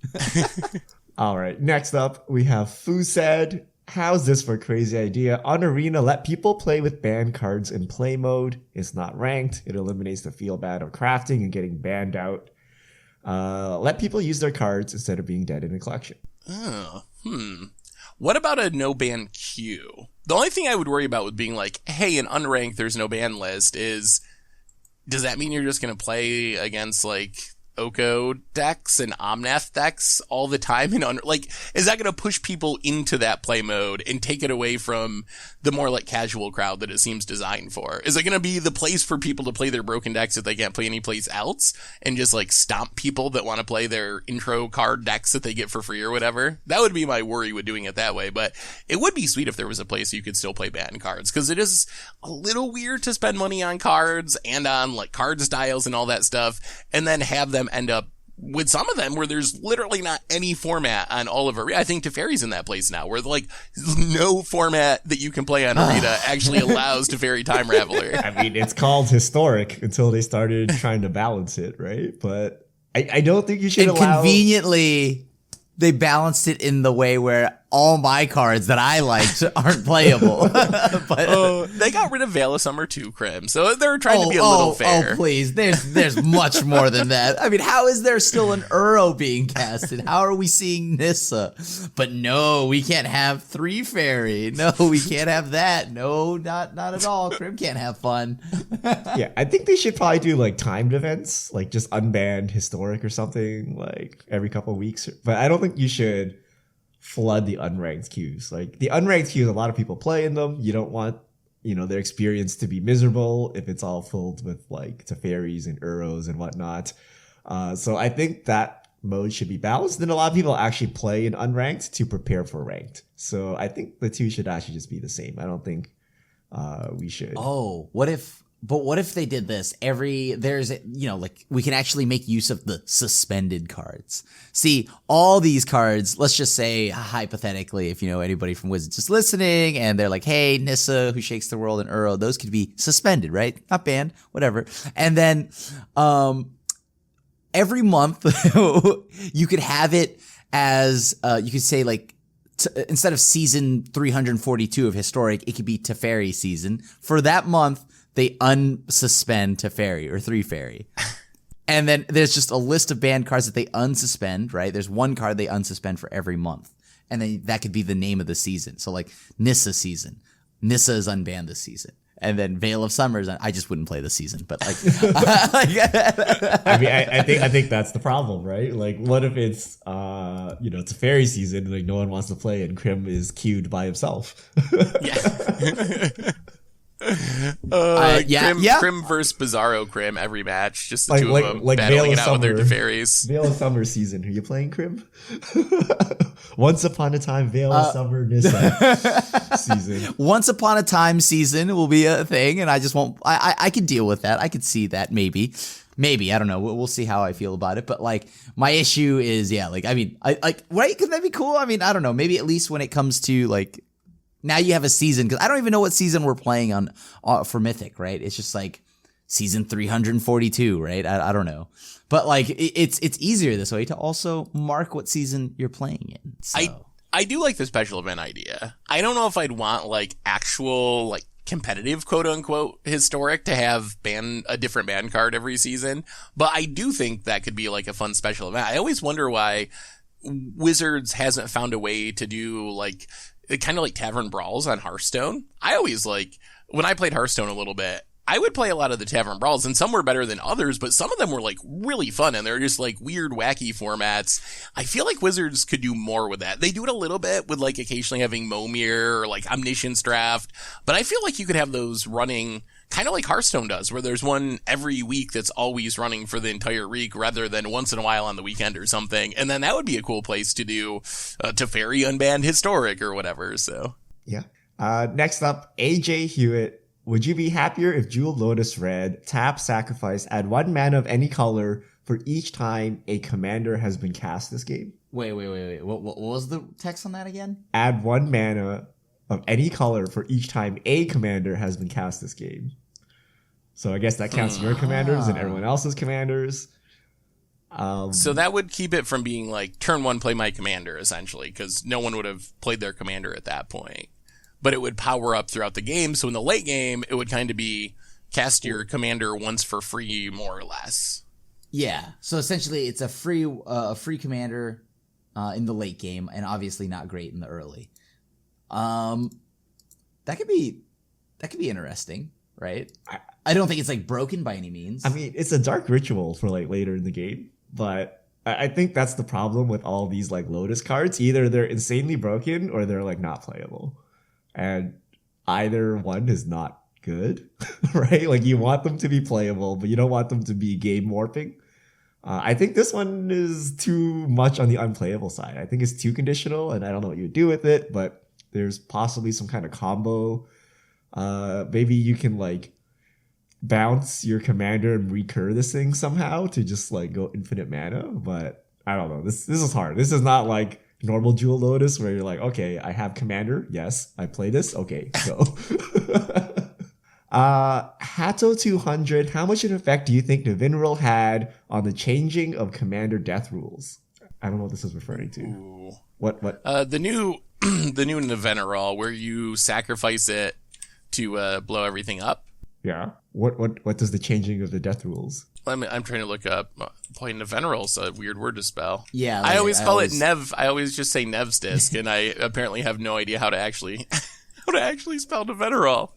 All right. Next up, we have Fu said, how's this for a crazy idea? On Arena, let people play with banned cards in play mode. It's not ranked. It eliminates the feel bad of crafting and getting banned out. Let people use their cards instead of being dead in a collection. What about a no ban queue? The only thing I would worry about with being like, hey, in unranked there's no ban list is, does that mean you're just going to play against like Oko decks and Omnath decks all the time? And like, is that going to push people into that play mode and take it away from the more like casual crowd that it seems designed for? Is it going to be the place for people to play their broken decks if they can't play any place else and just like stomp people that want to play their intro card decks that they get for free or whatever? That would be my worry with doing it that way, but it would be sweet if there was a place you could still play banned cards, because it is a little weird to spend money on cards and on like card styles and all that stuff and then have them end up with some of them where there's literally not any format on all of Arena. I think Teferi's in that place now where like no format that you can play on Arena actually allows Teferi Time Raveler. I mean, it's called historic until they started trying to balance it, right? But I don't think you should allow... Conveniently, they balanced it in the way where all my cards that I liked aren't playable. But they got rid of Veil of Summer too, Crim. So they're trying to be a little fair. Oh, please. There's much more than that. I mean, how is there still an Uro being casted? How are we seeing Nissa? But no, we can't have 3 fairy. No, we can't have that. No, not at all. Crim can't have fun. Yeah, I think they should probably do like timed events, like just unbanned historic or something, like every couple of weeks. But I don't think you should flood the unranked queues. Like the unranked queues, a lot of people play in them. You don't want, their experience to be miserable if it's all filled with like Teferis and Uros and whatnot. So I think that mode should be balanced. Then a lot of people actually play in unranked to prepare for ranked. So I think the two should actually just be the same. I don't think we should. Oh, what if they did this? We can actually make use of the suspended cards. See, all these cards, let's just say hypothetically, if anybody from Wizards is listening and they're like, hey, Nissa, Who Shakes the World, and Uro, those could be suspended, right? Not banned, whatever. And then every month you could have it as, you could say like, instead of season 342 of Historic, it could be Teferi season. For that month, they unsuspend Teferi or 3 fairy. And then there's just a list of banned cards that they unsuspend, right? There's one card they unsuspend for every month. And then that could be the name of the season. So like Nissa season. Nissa is unbanned this season. And then Veil of Summer is I just wouldn't play this season, but like I mean, I think that's the problem, right? Like what if it's Teferi season, like no one wants to play and Crim is queued by himself. Yeah. Crim versus Bizarro Crim every match, just the two of them battling it out with their Teferis. Veil of Summer season. Are you playing Crim? Once upon a time, Veil of Summer Nissa season. Once upon a time season will be a thing, and I just won't. I could deal with that. I could see that maybe. I don't know. We'll see how I feel about it. But like, my issue is, right? Could that be cool? I mean, I don't know. Maybe at least when it comes to like. Now you have a season, because I don't even know what season we're playing on for Mythic, right? It's just like season 342, right? I don't know. But like it's easier this way to also mark what season you're playing in. So. I do like the special event idea. I don't know if I'd want like actual like competitive quote unquote historic to have a different ban card every season, but I do think that could be like a fun special event. I always wonder why Wizards hasn't found a way to do like kind of like Tavern Brawls on Hearthstone. I always when I played Hearthstone a little bit, I would play a lot of the Tavern Brawls, and some were better than others, but some of them were like really fun, and they're just like weird, wacky formats. I feel like Wizards could do more with that. They do it a little bit with like occasionally having Momir or like Omniscience Draft, but I feel like you could have those running kind of like Hearthstone does, where there's one every week that's always running for the entire week rather than once in a while on the weekend or something. And then that would be a cool place to do Teferi Unbanned Historic or whatever. So yeah. Next up, AJ Hewitt. Would you be happier if Jeweled Lotus read tap, sacrifice, add 1 mana of any color for each time a commander has been cast this game? Wait. What was the text on that again? Add 1 mana of any color for each time a commander has been cast this game. So I guess that counts your commanders and everyone else's commanders. So that would keep it from being like turn 1, play my commander, essentially, because no one would have played their commander at that point. But it would power up throughout the game. So in the late game, it would kind of be cast your commander once for free, more or less. Yeah. So essentially, it's a free commander in the late game, and obviously not great in the early. That could be interesting, right? I don't think it's like broken by any means. I mean, it's a dark ritual for like later in the game, but I think that's the problem with all these like Lotus cards. Either they're insanely broken or they're like not playable. And either one is not good, right? Like you want them to be playable, but you don't want them to be game warping. I think this one is too much on the unplayable side. I think it's too conditional, and I don't know what you would do with it, but there's possibly some kind of combo. Maybe you can like bounce your commander and recur this thing somehow to just like go infinite mana. But I don't know. This is hard. This is not like normal dual Lotus where you're like, okay, I have commander. Yes, I play this. Okay, go. Hato 200. How much of an effect do you think Navinral had on the changing of commander death rules? I don't know what this is referring to. Ooh. What? The new Navinral where you sacrifice it to blow everything up. Yeah. What does the changing of the death rules? I'm trying to look up. Boy, Navinral's a weird word to spell. Yeah, I always call it Nev. I always just say Nev's disc, and I apparently have no idea how to actually spell Navinral.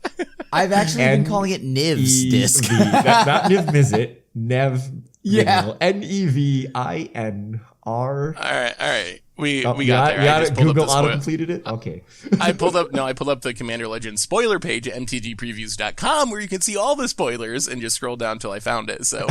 I've actually been calling it Niv's disc. Not Niv Mizzet. Nev. Yeah. Nevinr. All right. We got there. I just Google auto-completed it? Okay. I pulled up the Commander Legends spoiler page at mtgpreviews.com where you can see all the spoilers and just scroll down till I found it. So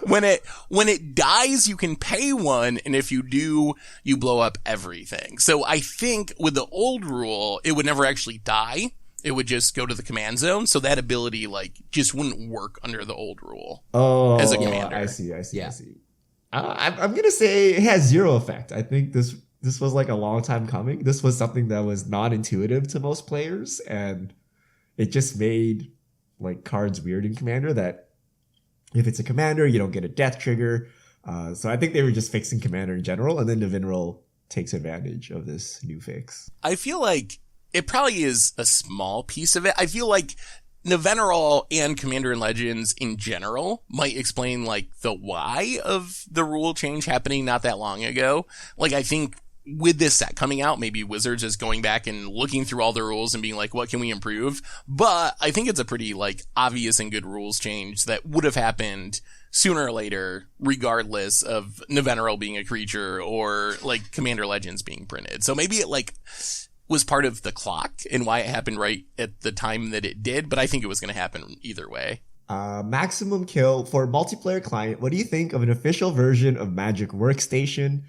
when it dies, you can pay one, and if you do, you blow up everything. So I think with the old rule, it would never actually die. It would just go to the command zone, so that ability just wouldn't work under the old rule. Oh, as a commander. I see. I'm gonna say it has zero effect. I think this was like a long time coming. This was something that was non-intuitive to most players, and it just made like cards weird in Commander. That if it's a commander, you don't get a death trigger. So I think they were just fixing Commander in general, and then Navinral takes advantage of this new fix. I feel like it probably is a small piece of it. I feel like Navinral and Commander and Legends in general might explain like the why of the rule change happening not that long ago. Like I think with this set coming out, maybe Wizards is going back and looking through all the rules and being like, what can we improve? But I think it's a pretty like obvious and good rules change that would have happened sooner or later, regardless of Navinral being a creature or like Commander Legends being printed. So maybe it like was part of the clock and why it happened right at the time that it did, but I think it was going to happen either way. Maximum kill for multiplayer client. What do you think of an official version of Magic Workstation?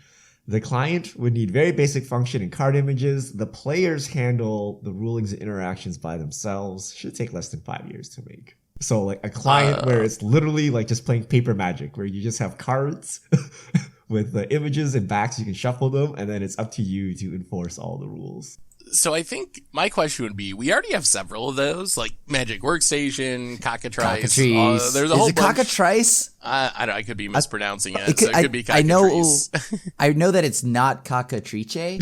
The client would need very basic function and card images. The players handle the rulings and interactions by themselves. Should take less than 5 years to make. So like a client where it's literally like just playing paper Magic, where you just have cards with the images and backs, you can shuffle them, and then it's up to you to enforce all the rules. So I think my question would be, we already have several of those, like Magic Workstation, Cockatrice. There's a whole bunch. Cockatrice? I could be mispronouncing it. So it could be Cockatrice. I know that it's not Cockatrice,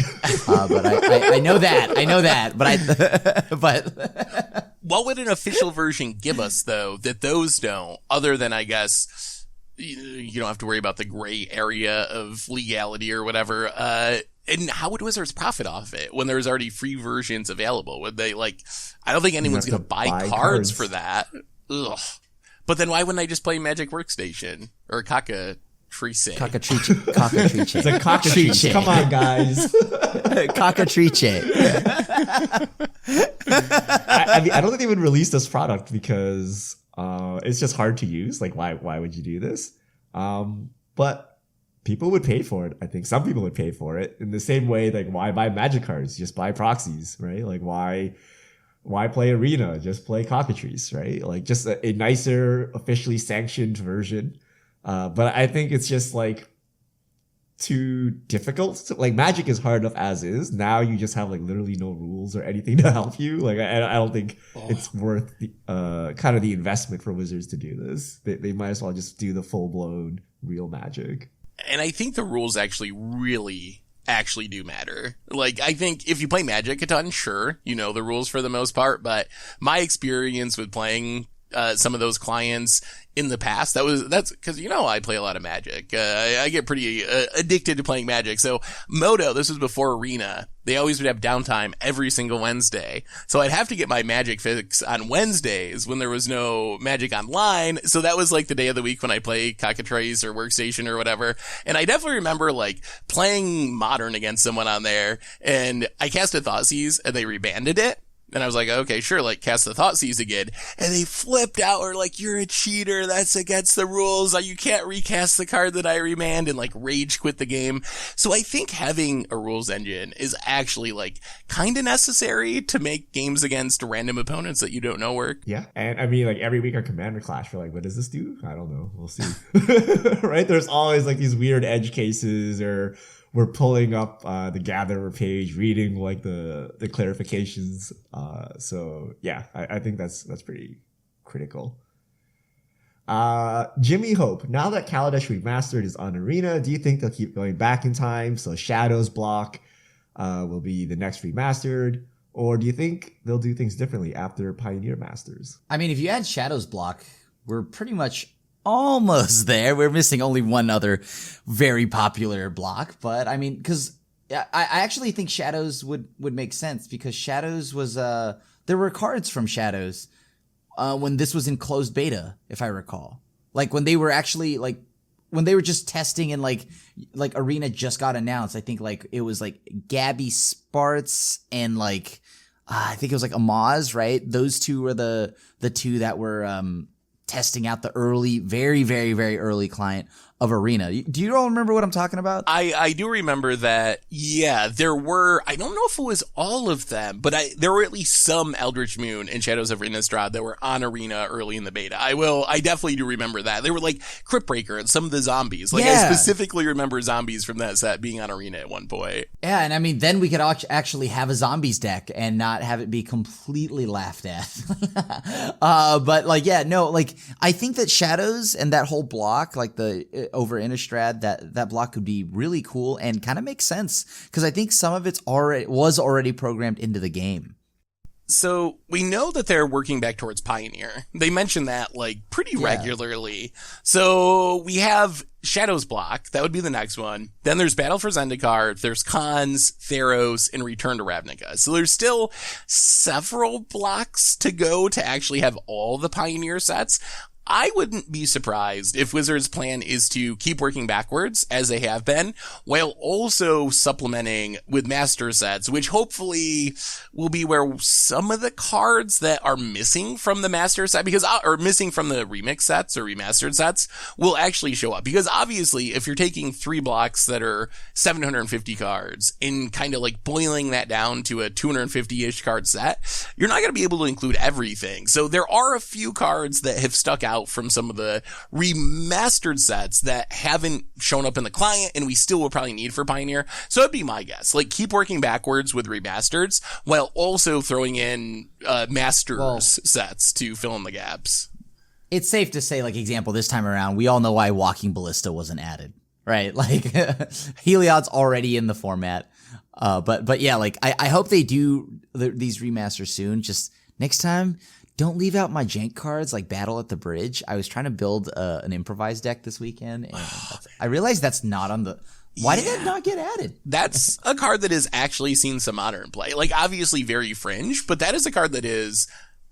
but I know that. But what would an official version give us, though, that those don't, other than, I guess, you don't have to worry about the gray area of legality or whatever. And how would Wizards profit off it when there's already free versions available? Would they I don't think anyone's going to buy cards for that. Ugh. But then why wouldn't I just play Magic Workstation or Cockatrice? Cockatrice. It's a cockatrice. Come on, guys. Cockatrice. I mean, I don't think they would release this product because it's just hard to use. Like, why would you do this? But people would pay for it. I think some people would pay for it in the same way. Like, why buy Magic cards? Just buy proxies, right? Like, why play Arena? Just play Cockatrice, right? Like, just a nicer, officially sanctioned version. But I think it's just like too difficult. Like, Magic is hard enough as is. Now you just have like literally no rules or anything to help you. Like, I don't think it's worth the kind of the investment for Wizards to do this. They might as well just do the full blown real Magic. And I think the rules actually do matter. Like, I think if you play Magic a ton, sure, you know the rules for the most part, but my experience with playing some of those clients in the past, that's because, I play a lot of Magic. I get pretty addicted to playing Magic. So Moto, this was before Arena. They always would have downtime every single Wednesday. So I'd have to get my Magic fix on Wednesdays when there was no Magic Online. So that was like the day of the week when I play Cockatrice or Workstation or whatever. And I definitely remember like playing Modern against someone on there, and I cast a Thoughtseize and they rebanded it. And I was like, okay, sure, like, cast the Thoughtseize again. And they flipped out, or like, you're a cheater, that's against the rules, you can't recast the card that I remand, and like, rage quit the game. So I think having a rules engine is actually like, kinda necessary to make games against random opponents that you don't know work. Yeah, and I mean, like, every week on Commander Clash, we're like, what does this do? I don't know, we'll see. Right? There's always like these weird edge cases, or we're pulling up the Gatherer page, reading like the clarifications. So yeah, I think that's pretty critical. Jimmy Hope, now that Kaladesh Remastered is on Arena, do you think they'll keep going back in time? So Shadows block will be the next remastered, or do you think they'll do things differently after Pioneer Masters? I mean, if you add Shadows block, we're pretty much almost there. We're missing only one other very popular block, but I mean, because I actually think Shadows would make sense, because Shadows was there were cards from Shadows when this was in closed beta, if I recall, like when they were actually like when they were just testing, and like Arena just got announced. I think like it was like Gabby Sparts and like I think it was like Amaz, right? Those two were the two that were testing out the early, very, very, very early client of Arena. Do you all remember what I'm talking about? I do remember that. Yeah, there were, I don't know if it was all of them, but there were at least some Eldritch Moon and Shadows of Innistrad that were on Arena early in the beta. I definitely do remember that. They were like Cryptbreaker and some of the zombies. Like, yeah. I specifically remember zombies from that set being on Arena at one point. Yeah, and I mean, then we could actually have a zombies deck and not have it be completely laughed at. But like, yeah, no, like, I think that Shadows and that whole block, like the over Innistrad, that block could be really cool and kind of makes sense, because I think some of it's already programmed into the game. So we know that they're working back towards Pioneer. They mention that like pretty regularly. So we have Shadows block. That would be the next one. Then there's Battle for Zendikar. There's Khans, Theros, and Return to Ravnica. So there's still several blocks to go to actually have all the Pioneer sets. I wouldn't be surprised if Wizards' plan is to keep working backwards, as they have been, while also supplementing with master sets, which hopefully will be where some of the cards that are missing from the master set, or missing from the remix sets or remastered sets, will actually show up. Because obviously, if you're taking 3 blocks that are 750 cards and kind of like boiling that down to a 250-ish card set, you're not going to be able to include everything. So there are a few cards that have stuck out from some of the remastered sets that haven't shown up in the client, and we still will probably need for Pioneer. So that'd be my guess. Like, keep working backwards with remasters while also throwing in masters sets to fill in the gaps. It's safe to say, like, example, this time around, we all know why Walking Ballista wasn't added, right? Like, Heliod's already in the format. But yeah, like, I hope they do these remasters soon. Just next time, don't leave out my jank cards like Battle at the Bridge. I was trying to build an improvised deck this weekend, and I realized that's not on the... Why did that not get added? That's a card that has actually seen some modern play. Like, obviously very fringe, but that is a card that is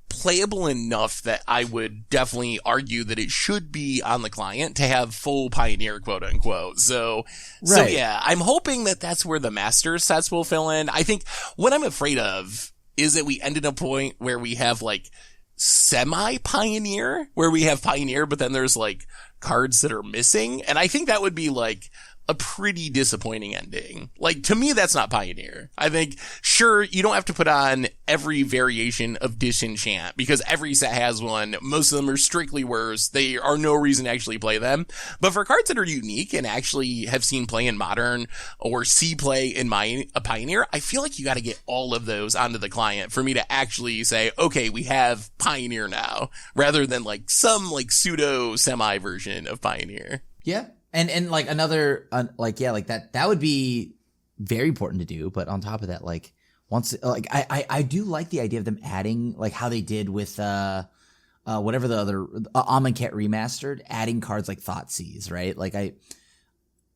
playable enough that I would definitely argue that it should be on the client to have full Pioneer, quote unquote. So yeah, I'm hoping that that's where the master sets will fill in. I think what I'm afraid of is that we end at a point where we have like semi-Pioneer, where we have Pioneer, but then there's like cards that are missing. And I think that would be like a pretty disappointing ending. Like, to me, that's not Pioneer. I think, sure, you don't have to put on every variation of Disenchant, because every set has one. Most of them are strictly worse. They are no reason to actually play them. But for cards that are unique and actually have seen play in Modern or see play in a Pioneer, I feel like you got to get all of those onto the client for me to actually say, okay, we have Pioneer now, rather than like some like pseudo semi version of Pioneer. Yeah. And like another, like, yeah, like that would be very important to do. But on top of that, like, once, like, I do like the idea of them adding, like how they did with, whatever the other, Amonkhet Remastered, adding cards like Thoughtseize, right? Like,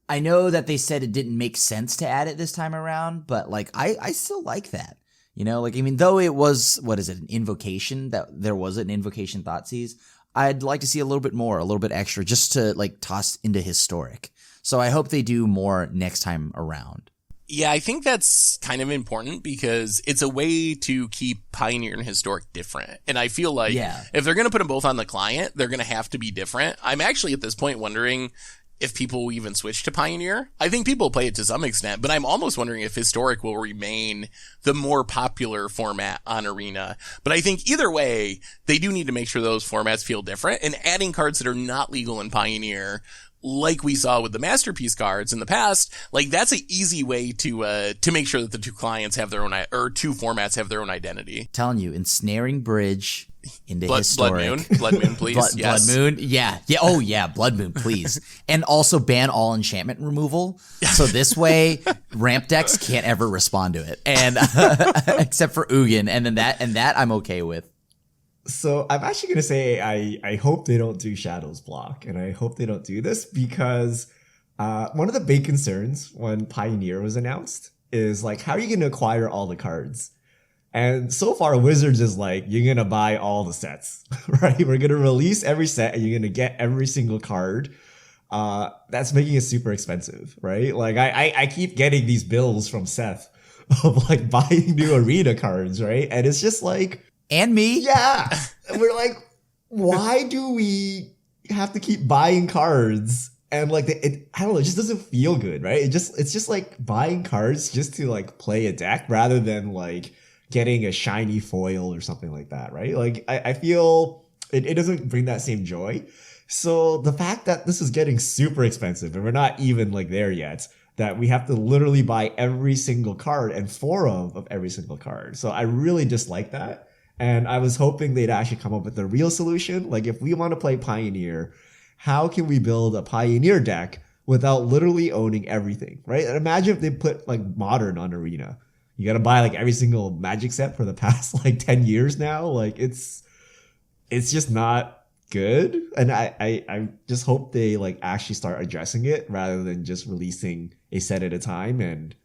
I know that they said it didn't make sense to add it this time around, but like, I still like that. You know, like, I mean, though it was, what is it, an invocation, that there was an invocation Thoughtseize, I'd like to see a little bit extra, just to like toss into historic. So I hope they do more next time around. Yeah, I think that's kind of important because it's a way to keep Pioneer and Historic different. And I feel like if they're going to put them both on the client, they're going to have to be different. I'm actually at this point wondering if people will even switch to Pioneer. I think people play it to some extent, but I'm almost wondering if Historic will remain the more popular format on Arena. But I think either way, they do need to make sure those formats feel different, and adding cards that are not legal in Pioneer, like we saw with the Masterpiece cards in the past, like that's an easy way to make sure that the two clients have their own, or two formats have their own identity. Telling you, ensnaring bridge into Historic. Blood Moon, please. Yes. Blood Moon, yeah. Oh yeah, Blood Moon, please. And also ban all enchantment removal. So this way, ramp decks can't ever respond to it, and except for Ugin, and then that I'm okay with. So I'm actually going to say I hope they don't do Shadows block, and I hope they don't do this because one of the big concerns when Pioneer was announced is like, how are you going to acquire all the cards? And so far, Wizards is like, you're going to buy all the sets, right? We're going to release every set and you're going to get every single card. That's making it super expensive, right? Like I keep getting these bills from Seth of like buying new Arena cards, right? And it's just like, and me. Yeah. We're like, why do we have to keep buying cards? And like, I don't know, it just doesn't feel good, right? It's just like buying cards just to like play a deck rather than like getting a shiny foil or something like that, right? Like, I feel it doesn't bring that same joy. So the fact that this is getting super expensive and we're not even like there yet, that we have to literally buy every single card and four of every single card. So I really dislike that. And I was hoping they'd actually come up with a real solution. Like, if we want to play Pioneer, how can we build a Pioneer deck without literally owning everything, right? And imagine if they put like Modern on Arena. You got to buy like every single Magic set for the past like 10 years now. Like, it's just not good. And I just hope they like actually start addressing it rather than just releasing a set at a time. And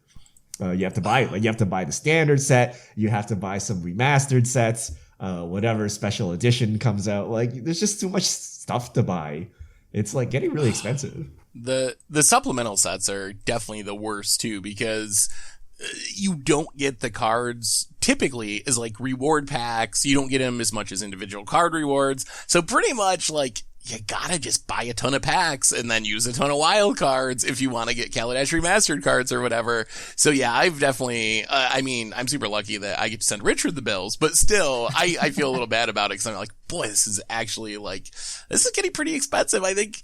you have to buy it. Like, you have to buy the standard set. You have to buy some remastered sets. Whatever special edition comes out. Like, there's just too much stuff to buy. It's like getting really expensive. The supplemental sets are definitely the worst too, because you don't get the cards typically as like reward packs. You don't get them as much as individual card rewards. So pretty much like, you gotta just buy a ton of packs and then use a ton of wild cards if you want to get Kaladesh remastered cards or whatever. So yeah, I've definitely, I'm super lucky that I get to send Richard the bills, but still, I feel a little bad about it because I'm like, boy, this is actually like, this is getting pretty expensive. I think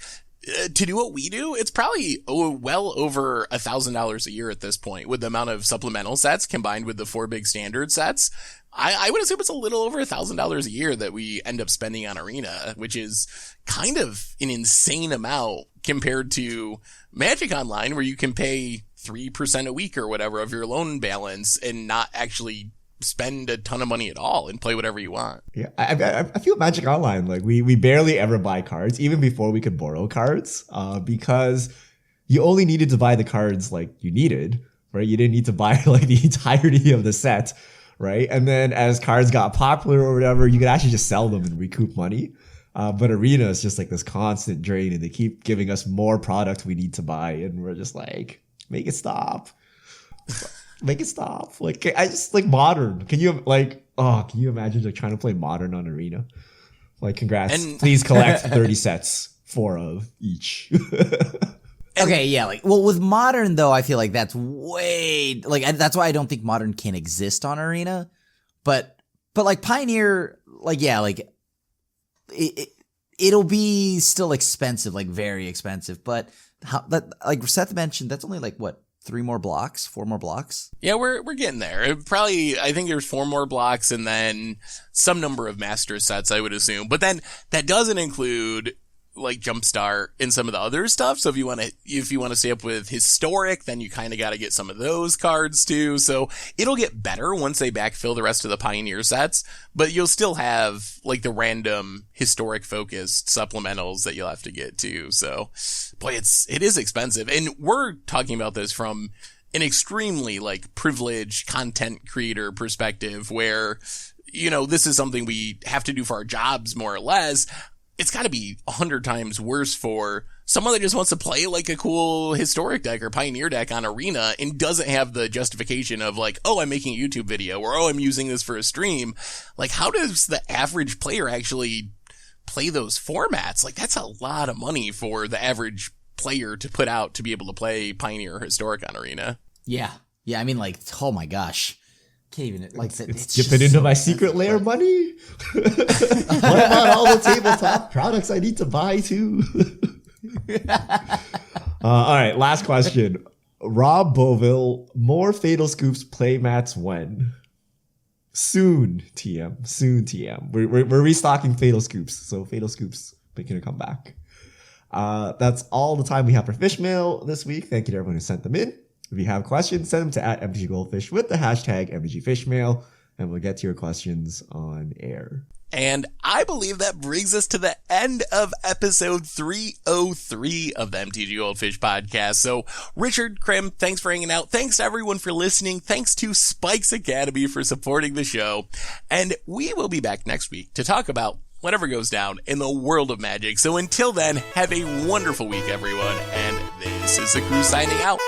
to do what we do, it's probably well over $1,000 a year at this point with the amount of supplemental sets combined with the 4 big standard sets. I would assume it's a little over $1,000 a year that we end up spending on Arena, which is kind of an insane amount compared to Magic Online, where you can pay 3% a week or whatever of your loan balance and not actually spend a ton of money at all and play whatever you want. Yeah, I feel Magic Online, like we barely ever buy cards, even before we could borrow cards, because you only needed to buy the cards like you needed, right? You didn't need to buy like the entirety of the set, right? And then as cards got popular or whatever, you could actually just sell them and recoup money. But Arena is just like this constant drain, and they keep giving us more product we need to buy, and we're just like, make it stop. Make it stop. Like, I just like Modern. Can you imagine like trying to play Modern on Arena? Like, congrats. And please collect 30 sets, 4 of each. Okay, yeah, like, well, with Modern though, I feel like that's way like that's why I don't think Modern can exist on Arena. But like Pioneer, like, yeah, like it'll be still expensive, like very expensive. But like Seth mentioned, that's only like what, 4 more blocks? Yeah, we're getting there. Probably, I think there's 4 more blocks and then some number of master sets, I would assume. But then that doesn't include like Jumpstart and some of the other stuff. So if you want to stay up with Historic, then you kind of got to get some of those cards too. So it'll get better once they backfill the rest of the Pioneer sets, but you'll still have like the random Historic focused supplementals that you'll have to get too. So boy, it is expensive. And we're talking about this from an extremely like privileged content creator perspective where, you know, this is something we have to do for our jobs more or less. It's got to be 100 times worse for someone that just wants to play like a cool historic deck or pioneer deck on Arena and doesn't have the justification of like, oh, I'm making a YouTube video or, oh, I'm using this for a stream. Like, how does the average player actually play those formats? Like, that's a lot of money for the average player to put out to be able to play pioneer or historic on Arena. Yeah. I mean, like, oh my gosh. Can't even, like, it's dipping into my secret lair money. What about all the tabletop products I need to buy too? All right, last question. Rob Boville, more Fatal Scoops playmats when? Soon, TM. Soon, TM. We're restocking Fatal Scoops, so Fatal Scoops making a comeback. That's all the time we have for fish mail this week. Thank you to everyone who sent them in. If you have questions, send them to @MTGGoldfish with the hashtag MTGFishmail, and we'll get to your questions on air. And I believe that brings us to the end of episode 303 of the MTG Goldfish podcast. So, Richard, Crim, thanks for hanging out. Thanks to everyone for listening. Thanks to Spikes Academy for supporting the show. And we will be back next week to talk about whatever goes down in the world of Magic. So until then, have a wonderful week, everyone. And this is the crew signing out.